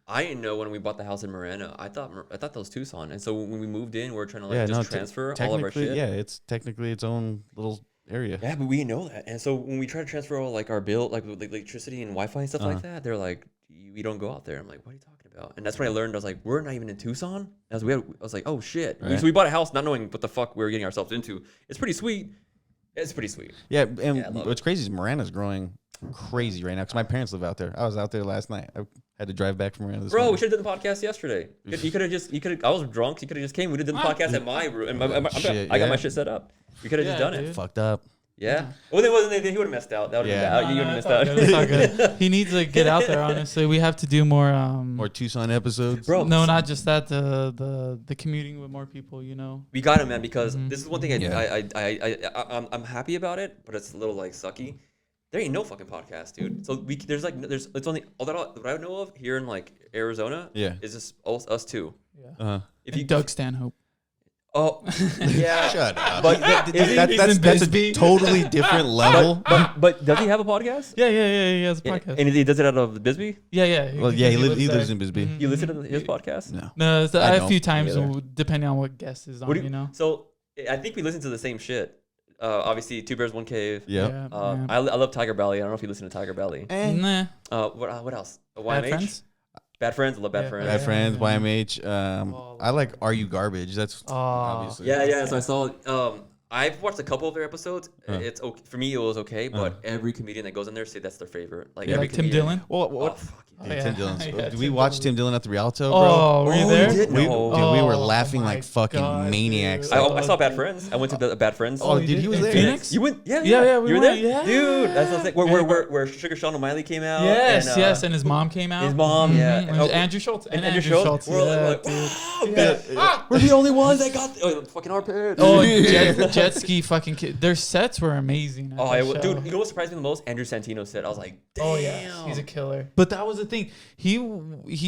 I didn't know when we bought the house in Marana. I thought that was Tucson, and so when we moved in, we were trying to transfer all of our shit. Yeah, it's technically its own little area. Yeah, but we didn't know that, and so when we tried to transfer all like our bill, like electricity and Wi-Fi and stuff like that, they're like, "We don't go out there." I'm like, "What are you talking about?" And that's when I learned. I was like, "We're not even in Tucson." I was like, "Oh shit!" Right. So we bought a house not knowing what the fuck we were getting ourselves into. It's pretty sweet. It's pretty sweet. Yeah, and what's crazy is Marana's growing crazy right now because my parents live out there. I was out there last night. I had to drive back from Marana this morning. We should have done the podcast yesterday. You could have. I was drunk. You could have just came. We did the podcast at my room. And I got my shit set up. We could have just done it. Fucked up. Yeah. Well, then wasn't anything. He would have messed out. That would have been bad. You would have missed out. It's all good. He needs to get out there. Honestly, we have to do more. More Tucson episodes, bro. No, not just that. The commuting with more people. You know. We got him, man. Because this is one thing I'm happy about it, but it's a little like sucky. There ain't no fucking podcast, dude. So there's it's only all that I know of here in like Arizona. Yeah. Is just us two. Yeah. If you Doug Stanhope. Oh, yeah. Shut up. But that's a totally different level. But does he have a podcast? Yeah. He has a podcast. And he does it out of Bisbee? Yeah. Well, yeah, he lives in Bisbee. You listen to his podcast? No. A few times, depending on what guest is on, you know? So I think we listen to the same shit. Obviously, Two Bears, One Cave. Yeah. I love Tiger Belly. I don't know if you listen to Tiger Belly. Nah. What else? Bad Friends? Bad Friends. I love Bad Friends. Bad Friends, YMH. I like Are You Garbage? That's obviously. Yeah. So I saw. I've watched a couple of their episodes. It's okay. For me, it was okay, but every comedian that goes in there say that's their favorite. Like every Tim Dillon. Well, what? Fuck yeah. Tim Dillon. Yeah, Did we watch Tim Dillon at the Rialto, bro? Oh, were you there? We did? We were Oh, laughing my like fucking God, maniacs. dude. I saw Bad Friends. I went to the Bad Friends. Oh, dude, he was there. Phoenix? You went? Yeah. We you were went, there? yeah. Dude, that's what I was like. Where Sugar Sean O'Malley came out. Yes, and his mom came out. His mom, yeah. And Andrew Schultz. And Andrew Schultz. We're like, dude. we're the only ones that got fucking our parents. Oh, jet ski fucking kid. Their sets were amazing. Dude, you know what surprised me the most? Andrew Santino's set. I was like, damn. Oh yeah, he's a killer. But that was the thing. He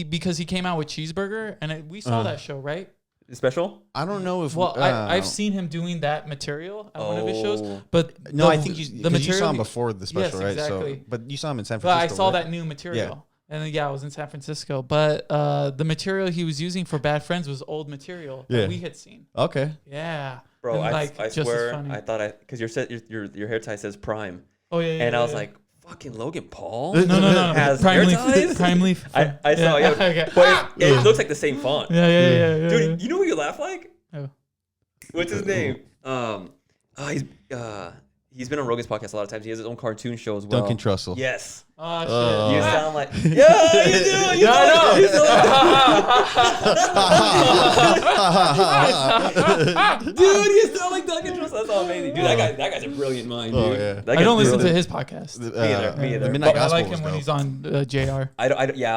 because he came out with Cheeseburger, and we saw that show, right? Special? I don't know if. Well, I've seen him doing that material at one of his shows, but no, I think the material you saw him before the special, yes, right? Exactly. So, but you saw him in San Francisco. But I saw right? that new material. And then, I was in San Francisco. But the material he was using for Bad Friends was old material that we had seen. Okay. Yeah. Bro, and I swear, I thought because your hair tie says Prime. Oh, yeah. And I was like, fucking Logan Paul? No. Has Prime hair Leaf. ties? Prime Leaf. I saw, Okay. But it looks like the same font. Yeah. Dude, you know what you laugh like? Oh. What's his name? He's been on Rogan's podcast a lot of times. He has his own cartoon show as well. Duncan Trussell. Yes. Oh, shit. You sound like... Yeah, you do. Dude, you sound like Duncan Trussell. That's all amazing. Dude, that guy's a brilliant mind, dude. Oh, yeah. I don't listen to his podcast. Me either. The Midnight I Gospel like him when he's on JR. I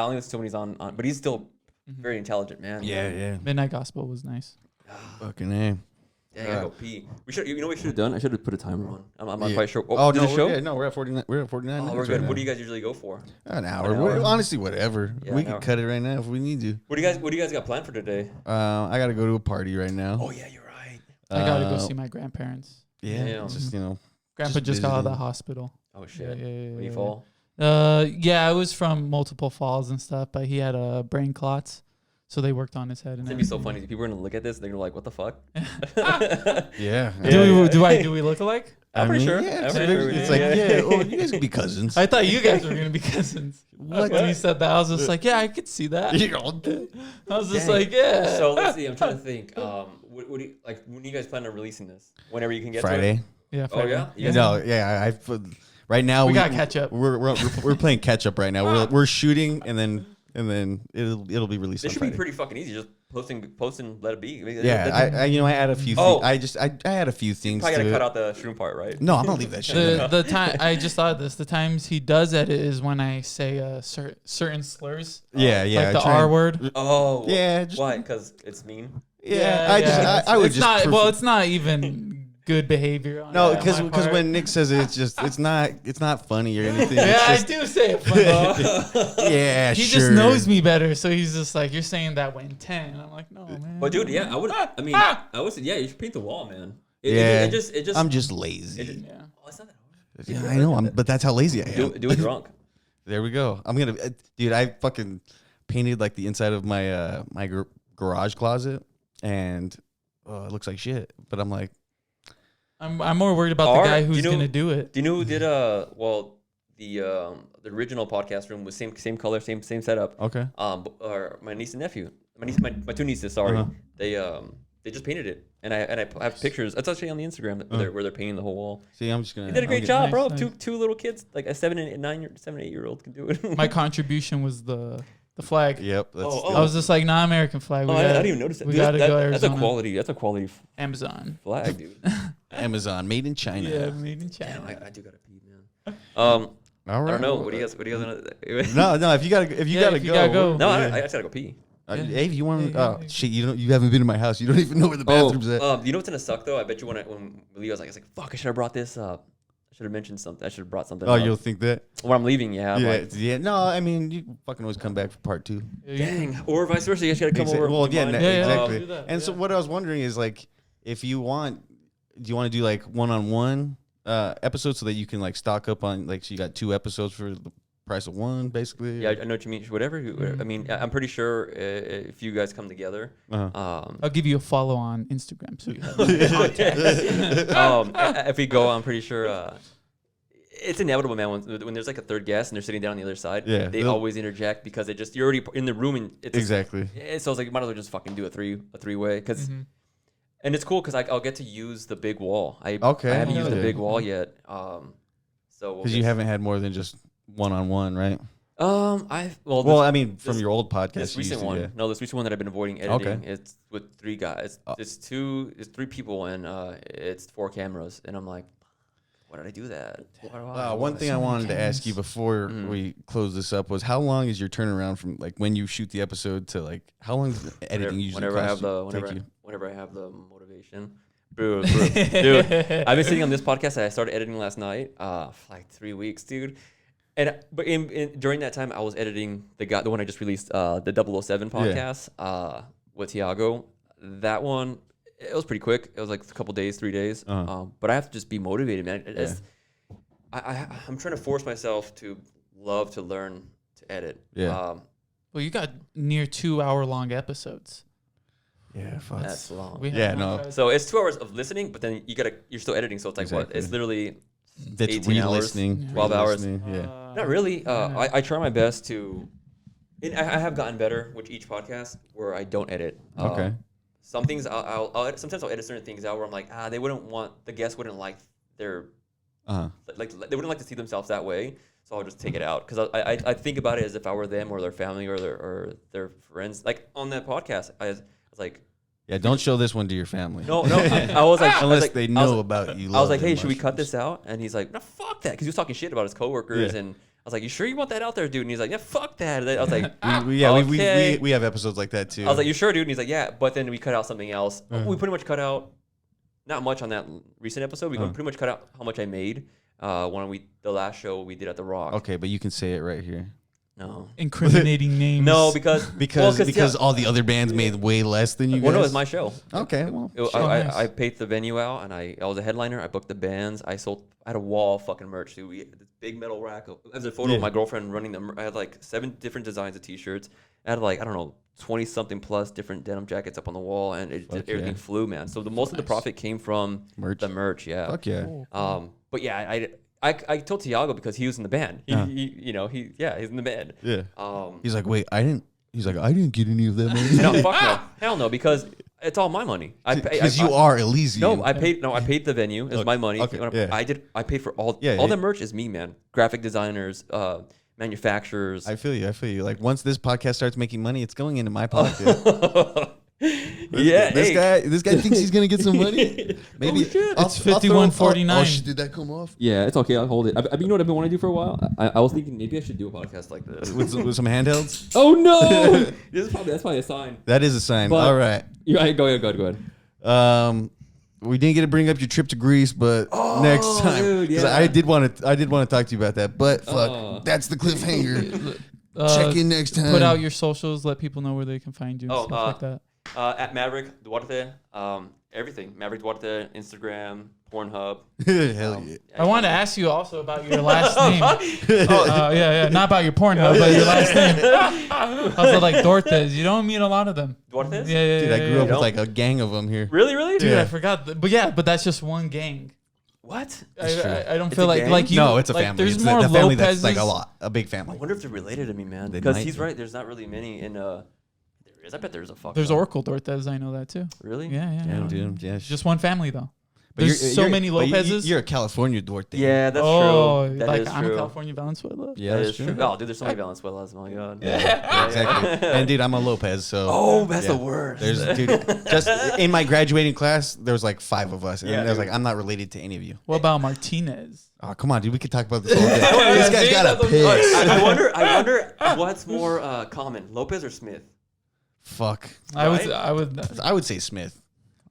only listen to when he's on, but he's still very intelligent, man. Yeah. Midnight Gospel was nice. Fucking name. Yeah, I gotta go pee. We should. You know what we should have done? I should have put a timer on. I'm not quite sure. Oh, no, show? No, we're at 49. We're at 49 Oh, minutes. we're good. Right What do you guys usually go for? An hour. Honestly, whatever. Yeah, we can cut it right now if we need to. What do you guys got planned for today? I gotta go to a party right now. Oh yeah, you're right. I gotta go see my grandparents. Yeah. It's just Grandpa just got out of the hospital. Oh shit! Yeah. When you fall? Yeah, it was from multiple falls and stuff, but he had brain clots, so they worked on his head. It's gonna be so funny. If people are gonna look at this, they're gonna be like, "What the fuck?" Yeah. Do we look alike? I'm pretty sure. Yeah, I'm pretty sure. it's like, you guys could be cousins. I thought you guys were gonna be cousins. What? When you said that, I was just like, yeah, I could see that. I was just like, yeah. So let's see. I'm trying to think. What do you like? When do you guys plan on releasing this? Whenever you can get Friday. to it? Yeah. Friday. Oh yeah. No, yeah. Right now we gotta catch up. We're playing catch up right now. We're shooting and then it'll be released. This should Friday. be pretty fucking easy. Just posting, let it be. Yeah, I add a few. I add a few things. Probably gotta cut out the shroom part, right? No, I'm gonna leave that shit. The time I just thought this. The times he does edit is when I say certain slurs. Yeah, like the R word. Oh, yeah. Why? Because it's mean. Yeah, I would it's just. Not, well, it's not even good behavior. No, because when Nick says it, it's not funny or anything. Yeah, I do say it funny. Yeah, he sure. just knows me better, so he's just like, you're saying that way in 10. And I'm like, no, man. But dude, yeah, I would say, yeah, you should paint the wall, man. It just. I'm just lazy. Yeah. Oh, it's not that hard. Yeah, I know. But that's how lazy I am. Do it drunk. There we go. I'm gonna, dude. I fucking painted like the inside of my my garage closet, and it looks like shit. But I'm like, I'm more worried about the guy who's gonna do it. Do you know who did the original podcast room was same color, same setup. Okay. Or my niece and nephew, my two nieces. Sorry, they just painted it, and I have pictures. It's actually on the Instagram where they're painting the whole wall. See, I'm just gonna. They did a great job, bro. Nice. Two little kids, like a 7 and 8 year old can do it. My contribution was the flag. Yep. I was just like, nah, American flag. I didn't even notice that. We gotta go Arizona. That's a quality Amazon flag, dude. Amazon, made in China. Yeah, made in China. Damn, I do gotta pee, man. All right. I don't know. What do you guys want to? No. If you gotta go. No, I just gotta go pee. Hey, if you want, shit, you haven't been in my house. You don't even know where the bathroom's at. You know what's gonna suck though? I bet you when we leave, I was like, fuck, I should have brought this up. I should have mentioned something. I should have brought something. Oh, up. you'll think that when I'm leaving, yeah. Yeah. No, I mean, you fucking always come back for part 2. Dang, or vice versa. You guys gotta come over. Well, exactly. And so what I was wondering is like, if you want, do you want to do like one-on-one episodes so that you can like stock up on like, so you got 2 episodes for the price of 1, basically? Yeah, I know what you mean. Whatever. I mean, I'm pretty sure if you guys come together, I'll give you a follow on Instagram so you have if we go, I'm pretty sure it's inevitable, man. When there's like a third guest and they're sitting down on the other side, they always interject because you're already in the room and it's exactly. So it's like, you might as well just fucking do a three-way because. And it's cool because I'll get to use the big wall. I haven't used the big wall yet. Because you haven't had more than just one-on-one, right? I mean, from your old podcast. This recent one. Yeah. No, this recent one that I've been avoiding editing. It's with 3 guys. It's 3 people and it's 4 cameras. And I'm like, why did I do that? One thing I wanted to ask you before we close this up was, how long is your turnaround from like when you shoot the episode to like how long is editing usually? Whenever I have the motivation. Dude, I've been sitting on this podcast that I started editing last night, for like 3 weeks, dude. But during that time, I was editing the one I just released, the 007 podcast with Tiago. That one, it was pretty quick. It was like a couple days, 3 days. But I have to just be motivated, man. I'm trying to force myself to love to learn to edit. Yeah. Well, you got near 2-hour-long episodes. Yeah, fuck. That's long. No. So it's 2 hours of listening, but then you're still editing. So it's like what? It's literally 18 hours, 12 hours. Yeah. Not really. I try my best to. I have gotten better with each podcast where I don't edit. Okay. Some things sometimes I'll edit certain things out where I'm like, the guests wouldn't like their, like they wouldn't like to see themselves that way. So I'll just take it out because I think about it as if I were them or their family or their friends. Like on that podcast, I was like, yeah, don't show this one to your family. No, I was like, unless they know about you. I was like, hey, should we cut this out? And he's like, no, fuck that, because he was talking shit about his coworkers and. I was like, you sure you want that out there, dude? And he's like, yeah, fuck that. And I was like, we have episodes like that too. I was like, you sure, dude? And he's like, yeah. But then we cut out something else. We pretty much cut out, not much on that recent episode. We pretty much cut out how much I made the last show we did at the Rock. Okay, but you can say it right here. No. Incriminating names. No, because all the other bands made way less than you guys. Well, no, it was my show. Okay, well, nice. I paid the venue out, and I was a headliner. I booked the bands. I had a wall of fucking merch, dude. We had this big metal rack. There's a photo of my girlfriend running them. I had like 7 different designs of T-shirts. I had like, I don't know, 20 something plus different denim jackets up on the wall, and everything flew, man. So most of the profit came from the merch. Yeah. Fuck yeah. Cool. But yeah, I told Tiago because he was in the band. He's in the band. Yeah. He's like, wait, I didn't get any of that money. No, fuck no, hell no, because it's all my money. Because you are Elyzian. No, I paid the venue. It's my money. Okay, I paid for all the merch is me, man. Graphic designers, manufacturers. I feel you. Like once this podcast starts making money, it's going into my pocket. This guy thinks he's gonna get some money. Maybe it's 51.49. Oh shit, did that come off? Yeah, it's okay. I'll hold it. You know what I've been wanting to do for a while? I was thinking maybe I should do a podcast like this with some handhelds. Oh no! That's probably a sign. That is a sign. But, all right. Go ahead. We didn't get to bring up your trip to Greece, but next time, because I did want to talk to you about that. But fuck, that's the cliffhanger. Check in next time. Put out your socials. Let people know where they can find you. And stuff like that. At Maverick Duarte, everything. Maverick Duarte, Instagram, Pornhub. Hell yeah. I wanted to ask you also about your last name. Not about your Pornhub, but your last name. Also like Duartes. You don't meet a lot of them. Duartes? Yeah. Dude, I grew up with like a gang of them here. Really? Dude, I forgot. But that's just one gang. What? I don't feel like you. No, it's a like, family. There's it's more a family Lopez's. that's like a big family. I wonder if they're related to me, man. Because he's right. There's not really many in. There is. I bet there's a fuck. There's Oracle Duartes. I know that too. Really? Yeah. Dude. Yeah. Just one family though. But there's so many Lopez's. You're a California Duarte. Yeah, that's true. That like is I'm true. a California Valenzuela. Yeah, that is true. Oh, dude, there's so many Valenzuelas. Oh my god. Yeah, exactly. And dude, I'm a Lopez, so. Oh, that's the worst. Dude, just in my graduating class, there was like 5 of us, and I was like, I'm not related to any of you. What about Martinez? Oh, come on, dude. We could talk about this all day. This guy's got a piss. I wonder what's more common, Lopez or Smith? Fuck. I would say Smith.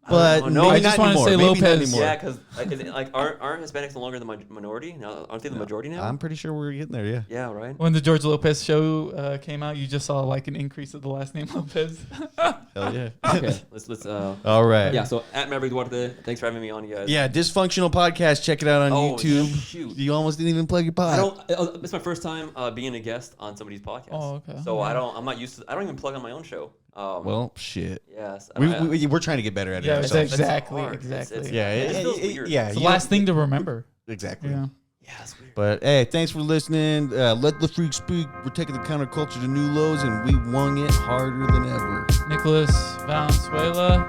But no, I just want to say Lopez. Yeah, because aren't Hispanics no longer the minority? No, aren't they the majority now? I'm pretty sure we're getting there. Yeah. Yeah. Right. When the George Lopez show came out, you just saw like an increase of the last name Lopez. Hell yeah. Okay. Let's. All right. Yeah. So at Maverick Duarte, thanks for having me on, you guys. Yeah. Dysfunctional Podcast. Check it out on YouTube. Shoot. You almost didn't even plug your pod. It's my first time being a guest on somebody's podcast. Oh, okay. So I'm not used to. I don't even plug on my own show. Well, shit. Yes. We're trying to get better at it. Yeah, ourselves. exactly. It's the last thing to remember. Exactly. Yeah. Yeah, that's weird. But hey, thanks for listening. Let the freak speak. We're taking the counterculture to new lows, and we wung it harder than ever. Nicholas Valenzuela,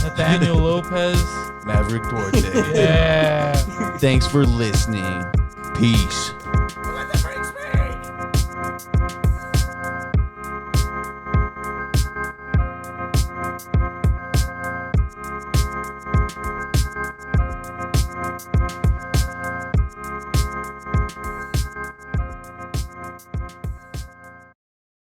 Nathaniel Lopez, Maverick Duarte. Yeah. Thanks for listening. Peace.